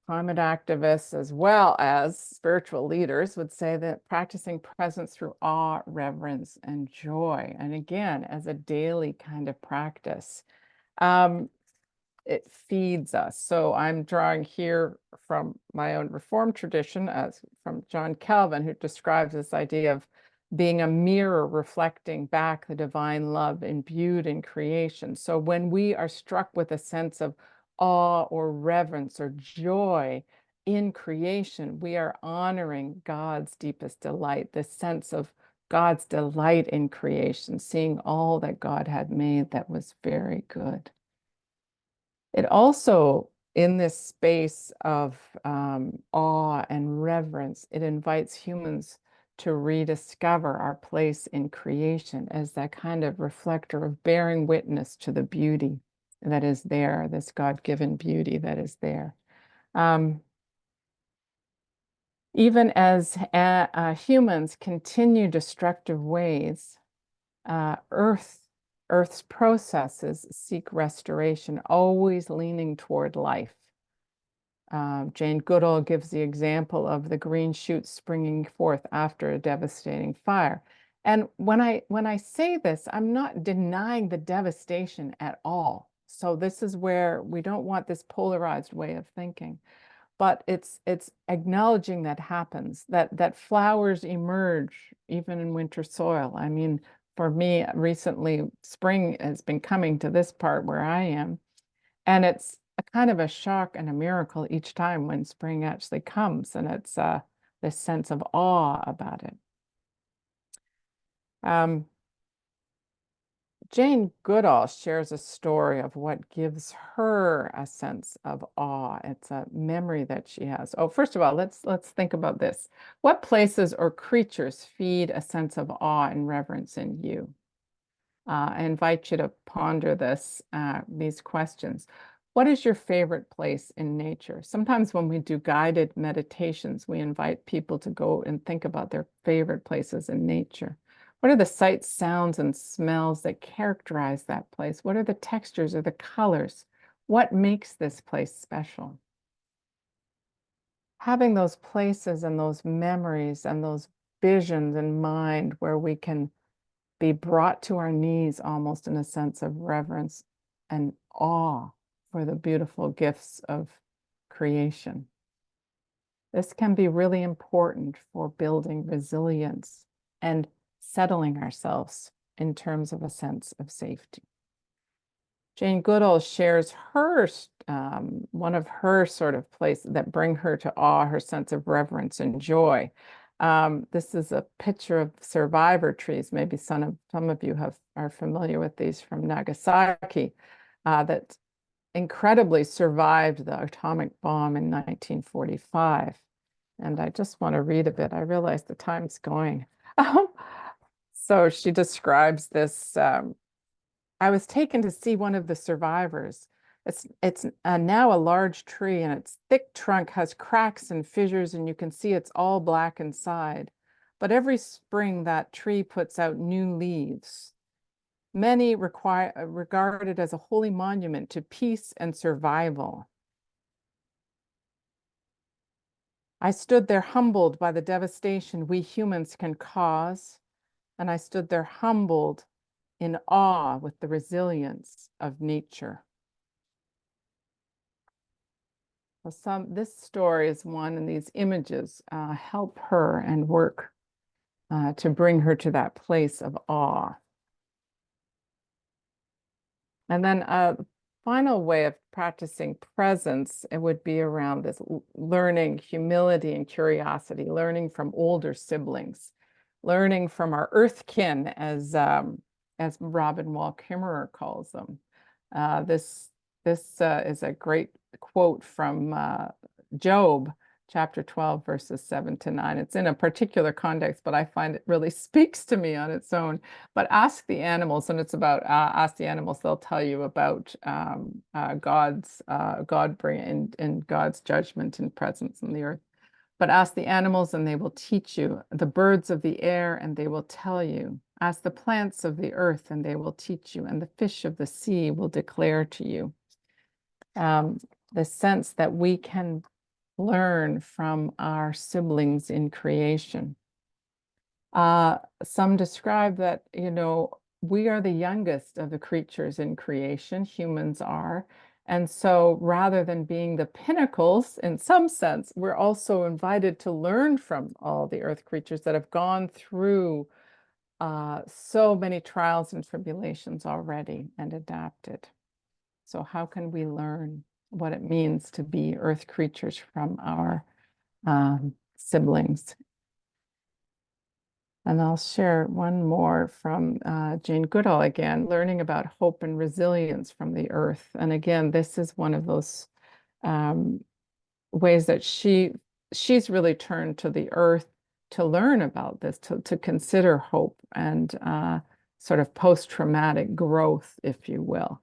climate activists, as well as spiritual leaders, would say that practicing presence through awe, reverence, and joy, and again, as a daily kind of practice, it feeds us. So I'm drawing here from my own Reformed tradition, as from John Calvin, who describes this idea of being a mirror reflecting back the divine love imbued in creation. So when we are struck with a sense of awe or reverence or joy in creation, we are honoring God's deepest delight, the sense of God's delight in creation, seeing all that God had made that was very good. It also, in this space of awe and reverence, it invites humans to rediscover our place in creation as that kind of reflector of bearing witness to the beauty that is there, this God-given beauty that is there. Even as humans continue destructive ways, Earth's processes seek restoration, always leaning toward life. Jane Goodall gives the example of the green shoots springing forth after a devastating fire. And when I say this, I'm not denying the devastation at all. So this is where we don't want this polarized way of thinking, but it's acknowledging that happens, that flowers emerge even in winter soil. I mean, for me, recently, spring has been coming to this part where I am, and it's a kind of a shock and a miracle each time when spring actually comes, and it's this sense of awe about it. Jane Goodall shares a story of what gives her a sense of awe. It's a memory that she has. Oh, first of all, let's think about this. What places or creatures feed a sense of awe and reverence in you? I invite you to ponder these questions. What is your favorite place in nature? Sometimes when we do guided meditations, we invite people to go and think about their favorite places in nature. What are the sights, sounds, and smells that characterize that place? What are the textures or the colors? What makes this place special? Having those places and those memories and those visions in mind where we can be brought to our knees almost in a sense of reverence and awe for the beautiful gifts of creation. This can be really important for building resilience and settling ourselves in terms of a sense of safety. Jane Goodall shares her, one of her sort of places that bring her to awe, her sense of reverence and joy. This is a picture of survivor trees. Maybe some of you are familiar with these from Nagasaki, that incredibly survived the atomic bomb in 1945. And I just want to read a bit. I realize the time's going. So she describes this. I was taken to see one of the survivors. It's now a large tree, and its thick trunk has cracks and fissures, and you can see it's all black inside. But every spring, that tree puts out new leaves. Many regard it as a holy monument to peace and survival. I stood there humbled by the devastation we humans can cause, and I stood there humbled in awe with the resilience of nature. This story is one, and these images help her and work to bring her to that place of awe. And then a final way of practicing presence, it would be around this learning humility and curiosity, learning from older siblings, learning from our earthkin, as Robin Wall Kimmerer calls them. This is a great quote from Job, chapter 12, verses 7 to 9. It's in a particular context, but I find it really speaks to me on its own. But ask the animals, and it's about ask the animals, they'll tell you about God bringing in God's judgment and presence in the earth. But ask the animals, and they will teach you, the birds of the air, and they will tell you. Ask the plants of the earth, and they will teach you, and the fish of the sea will declare to you. The sense that we can learn from our siblings in creation. Some describe that, we are the youngest of the creatures in creation, humans are. And so rather than being the pinnacles, in some sense, we're also invited to learn from all the earth creatures that have gone through so many trials and tribulations already and adapted. So how can we learn what it means to be earth creatures from our siblings? And I'll share one more from Jane Goodall again, learning about hope and resilience from the earth. And again, this is one of those ways that she's really turned to the earth to learn about this, to consider hope and sort of post-traumatic growth, if you will.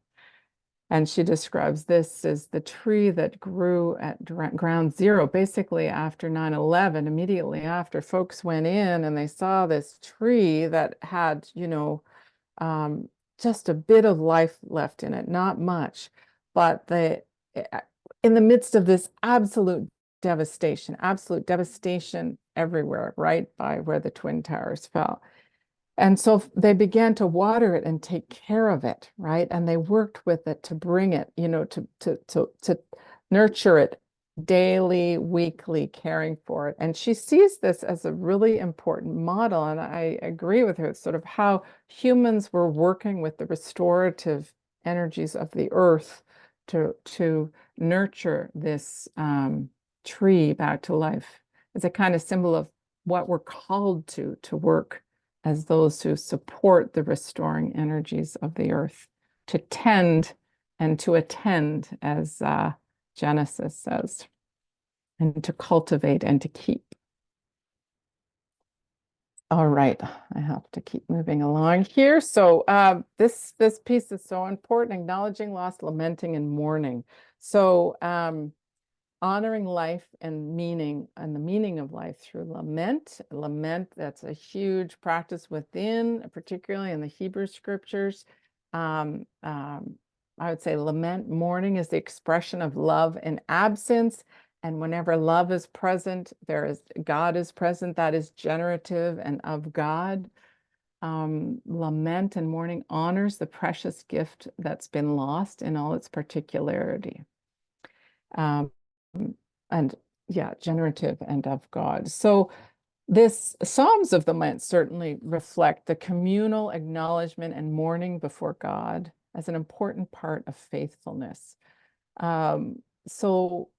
And she describes this as the tree that grew at ground zero, basically after 9/11. Immediately after, folks went in and they saw this tree that had, just a bit of life left in it, not much. But in the midst of this absolute devastation everywhere, right by where the Twin Towers fell. And so they began to water it and take care of it, right? And they worked with it to bring it, to nurture it daily, weekly, caring for it. And she sees this as a really important model. And I agree with her. It's sort of how humans were working with the restorative energies of the earth to nurture this tree back to life. It's a kind of symbol of what we're called to work as those who support the restoring energies of the earth, to tend and to attend, as Genesis says, and to cultivate and to keep. All right, I have to keep moving along here. So this piece is so important, acknowledging loss, lamenting, and mourning. So honoring life and the meaning of life through lament. Lament, that's a huge practice within, particularly in the Hebrew scriptures. I would say lament, mourning is the expression of love in absence. And whenever love is present, God is present. That is generative and of God. Lament and mourning honors the precious gift that's been lost in all its particularity. And yeah, generative and of God. So this Psalms of the Lament certainly reflect the communal acknowledgement and mourning before God as an important part of faithfulness. So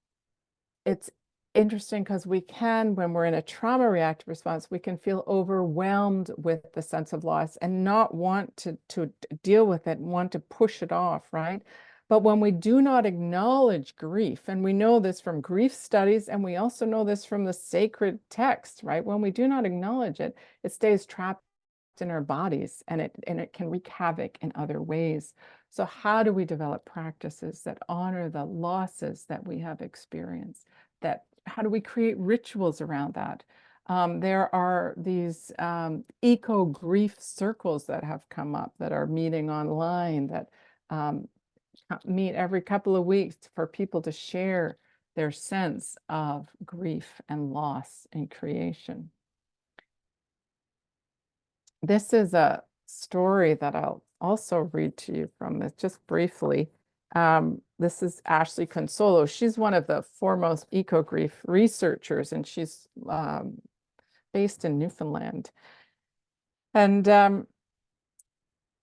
it's interesting because when we're in a trauma reactive response, we can feel overwhelmed with the sense of loss and not want to deal with it and want to push it off, right? But when we do not acknowledge grief, and we know this from grief studies, and we also know this from the sacred text, right? When we do not acknowledge it, it stays trapped in our bodies, and it can wreak havoc in other ways. So how do we develop practices that honor the losses that we have experienced? How do we create rituals around that? There are these eco grief circles that have come up that are meeting online that meet every couple of weeks for people to share their sense of grief and loss in creation. This is a story that I'll also read to you from this just briefly. This is Ashley Consolo. She's one of the foremost eco-grief researchers, and she's based in Newfoundland. And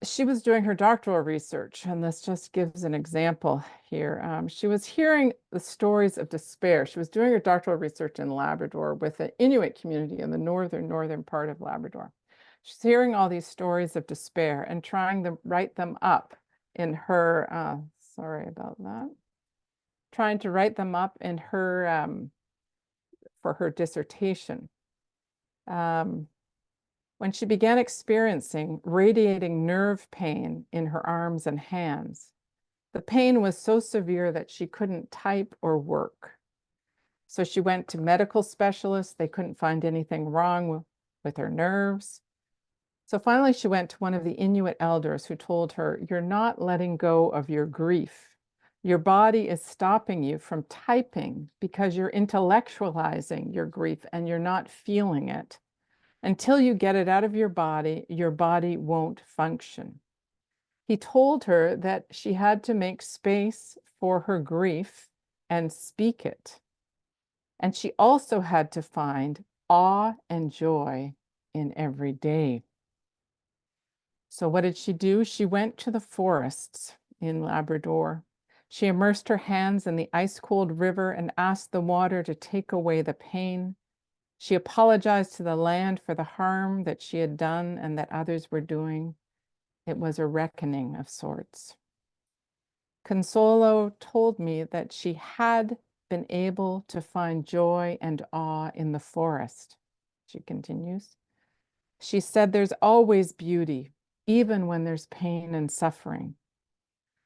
she was doing her doctoral research, and this just gives an example here. She was hearing the stories of despair. She was doing her doctoral research in Labrador with an Inuit community in the northern part of Labrador. She's hearing all these stories of despair and trying to write them up in her, sorry about that, trying to write them up in her, for her dissertation. When she began experiencing radiating nerve pain in her arms and hands, the pain was so severe that she couldn't type or work. So she went to medical specialists. They couldn't find anything wrong with her nerves. So finally, she went to one of the Inuit elders who told her, "You're not letting go of your grief. Your body is stopping you from typing because you're intellectualizing your grief and you're not feeling it. Until you get it out of your body won't function." He told her that she had to make space for her grief and speak it. And she also had to find awe and joy in every day. So what did she do? She went to the forests in Labrador. She immersed her hands in the ice-cold river and asked the water to take away the pain. She apologized to the land for the harm that she had done and that others were doing. It was a reckoning of sorts. Consolo told me that she had been able to find joy and awe in the forest. She continues. She said there's always beauty, even when there's pain and suffering.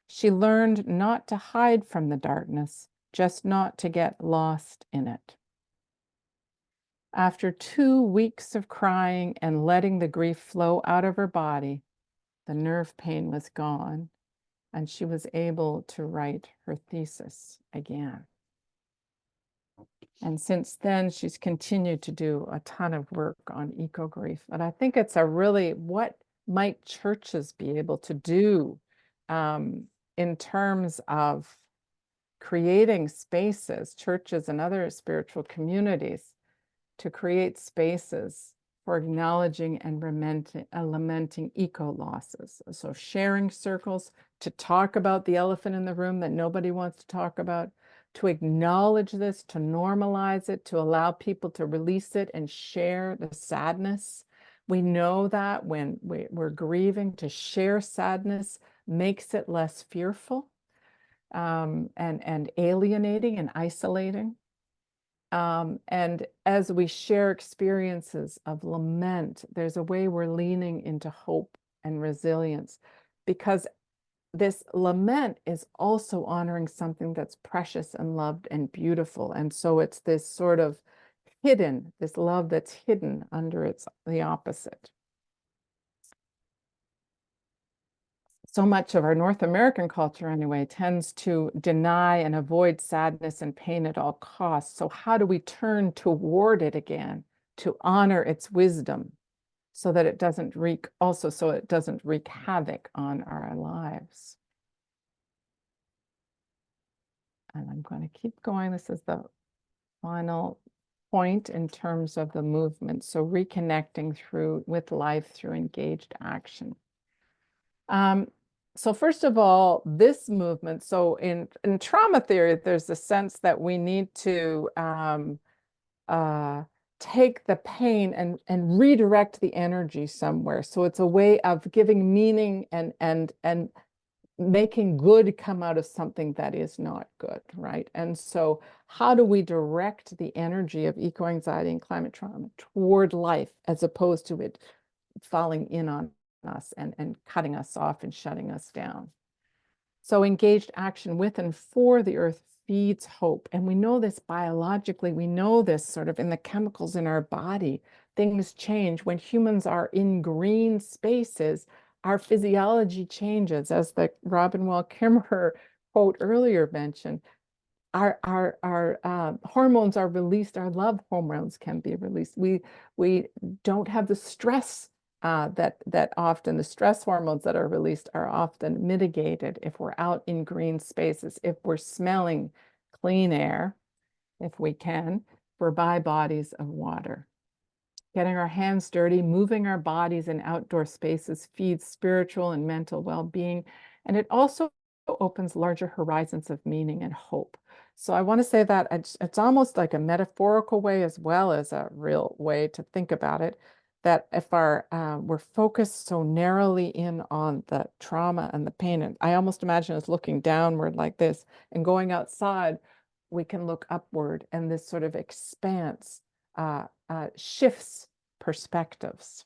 She learned not to hide from the darkness, just not to get lost in it. After 2 weeks of crying and letting the grief flow out of her body, the nerve pain was gone, and she was able to write her thesis again. And since then, she's continued to do a ton of work on eco-grief. And I think it's what might churches be able to do in terms of creating spaces, churches and other spiritual communities, to create spaces for acknowledging and lamenting eco losses. So sharing circles to talk about the elephant in the room that nobody wants to talk about, to acknowledge this, to normalize it, to allow people to release it and share the sadness. We know that when we're grieving, to share sadness makes it less fearful and alienating and isolating. And as we share experiences of lament, there's a way we're leaning into hope and resilience, because this lament is also honoring something that's precious and loved and beautiful. And so it's this sort of hidden, this love that's hidden under the opposite. So much of our North American culture, anyway, tends to deny and avoid sadness and pain at all costs. So how do we turn toward it again to honor its wisdom so that it doesn't wreak havoc on our lives? And I'm going to keep going. This is the final point in terms of the movement. So reconnecting with life through engaged action. So first of all, this movement, so in trauma theory, there's a sense that we need to take the pain and redirect the energy somewhere. So it's a way of giving meaning and making good come out of something that is not good, right? And so how do we direct the energy of eco-anxiety and climate trauma toward life, as opposed to it falling in on us and cutting us off and shutting us down? So engaged action with and for the earth feeds hope. And we know this biologically. We know this sort of in the chemicals in our body. Things change when humans are in green spaces. Our physiology changes, as the Robin Wall Kimmerer quote earlier mentioned. Our hormones are released. Our love hormones can be released. We don't have the stress that often the stress hormones that are released are often mitigated if we're out in green spaces, if we're smelling clean air, if we can, we're by bodies of water. Getting our hands dirty, moving our bodies in outdoor spaces feeds spiritual and mental well-being, and it also opens larger horizons of meaning and hope. So I want to say that it's almost like a metaphorical way as well as a real way to think about it, that if we're focused so narrowly in on the trauma and the pain, and I almost imagine us looking downward like this and going outside, we can look upward, and this sort of expanse shifts perspectives.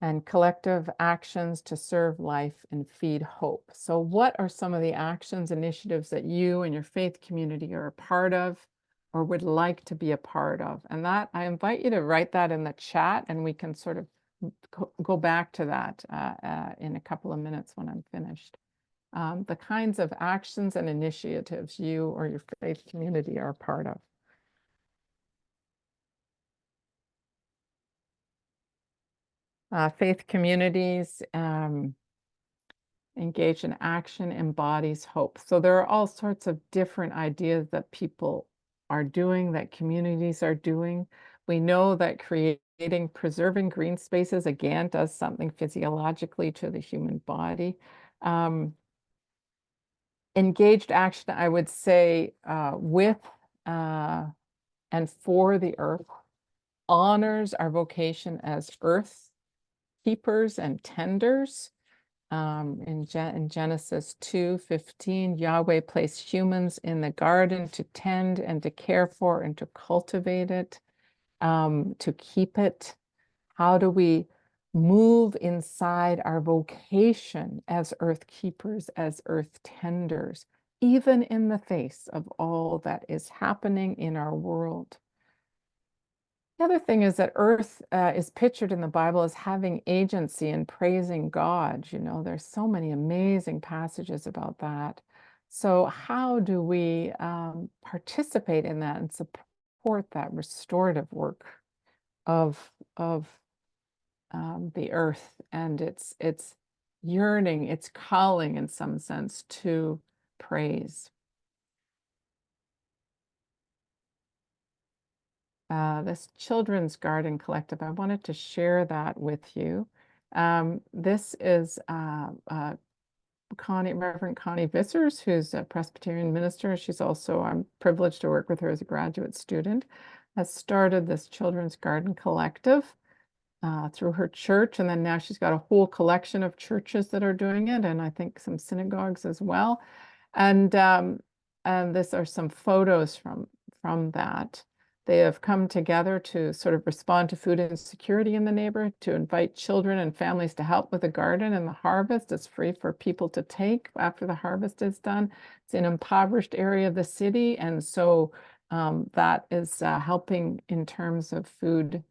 And collective actions to serve life and feed hope. So what are some of the actions, initiatives that you and your faith community are a part of or would like to be a part of? And that, I invite you to write that in the chat, and we can sort of go back to that in a couple of minutes when I'm finished. The kinds of actions and initiatives you or your faith community are a part of. Faith communities engage in action embodies hope. So there are all sorts of different ideas that people are doing, that communities are doing. We know that preserving green spaces, again, does something physiologically to the human body. Engaged action, I would say, with and for the earth, honors our vocation as earth keepers and tenders. In Genesis 2:15, Yahweh placed humans in the garden to tend and to care for and to cultivate it, to keep it. How do we move inside our vocation as earth keepers, as earth tenders, even in the face of all that is happening in our world? The other thing is that earth is pictured in the Bible as having agency and praising God. You know, there's so many amazing passages about that. So how do we participate in that and support that restorative work of the earth and its yearning, its calling in some sense to praise? This Children's Garden Collective, I wanted to share that with you. This is Reverend Connie Vissers, who's a Presbyterian minister. She's also, I'm privileged to work with her as a graduate student, has started this Children's Garden Collective. through her church. And then now she's got a whole collection of churches that are doing it, and I think some synagogues as well. And these are some photos from that. They have come together to sort of respond to food insecurity in the neighborhood, to invite children and families to help with the garden and the harvest. It's free for people to take after the harvest is done. It's an impoverished area of the city, and so that is helping in terms of food,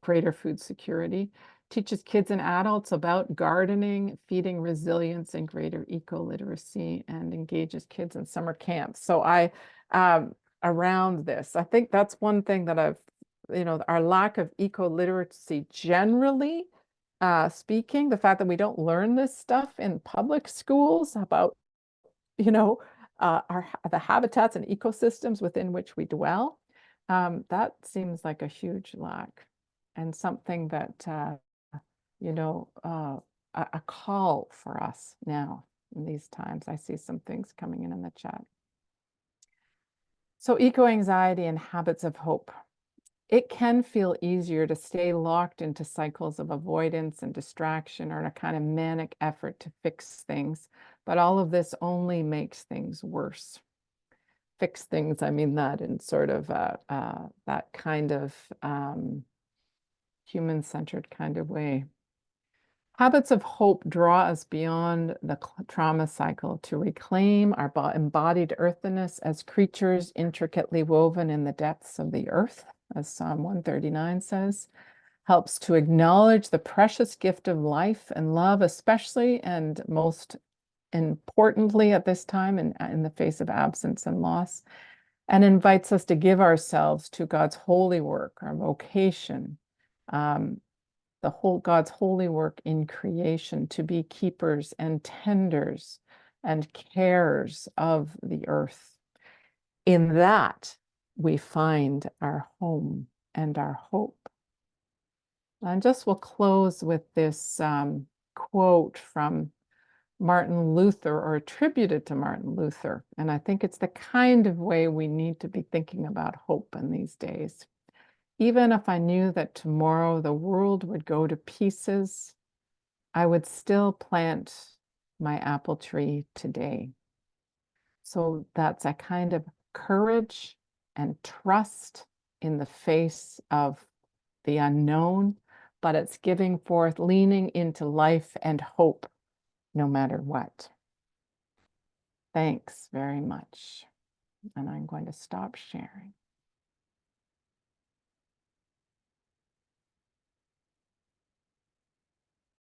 greater food security. Teaches kids and adults about gardening, feeding resilience, and greater eco-literacy, and engages kids in summer camps. So around this, I think that's one thing that our lack of eco-literacy generally speaking, the fact that we don't learn this stuff in public schools about, the habitats and ecosystems within which we dwell, that seems like a huge lack, and something that, a call for us now in these times. I see some things coming in the chat. So eco-anxiety and habits of hope. It can feel easier to stay locked into cycles of avoidance and distraction, or a kind of manic effort to fix things. But all of this only makes things worse. Fix things, I mean that in sort of that kind of human-centered kind of way. Habits of hope draw us beyond the trauma cycle to reclaim our embodied earthiness as creatures intricately woven in the depths of the earth, as Psalm 139 says. Helps to acknowledge the precious gift of life and love, especially and most importantly at this time in the face of absence and loss, and invites us to give ourselves to God's holy work, our vocation, God's holy work in creation, to be keepers and tenders and carers of the earth. In that, we find our home and our hope. And just we'll close with this quote from Martin Luther, or attributed to Martin Luther. And I think it's the kind of way we need to be thinking about hope in these days. Even if I knew that tomorrow the world would go to pieces, I would still plant my apple tree today. So that's a kind of courage and trust in the face of the unknown, but it's giving forth, leaning into life and hope, no matter what. Thanks very much. And I'm going to stop sharing.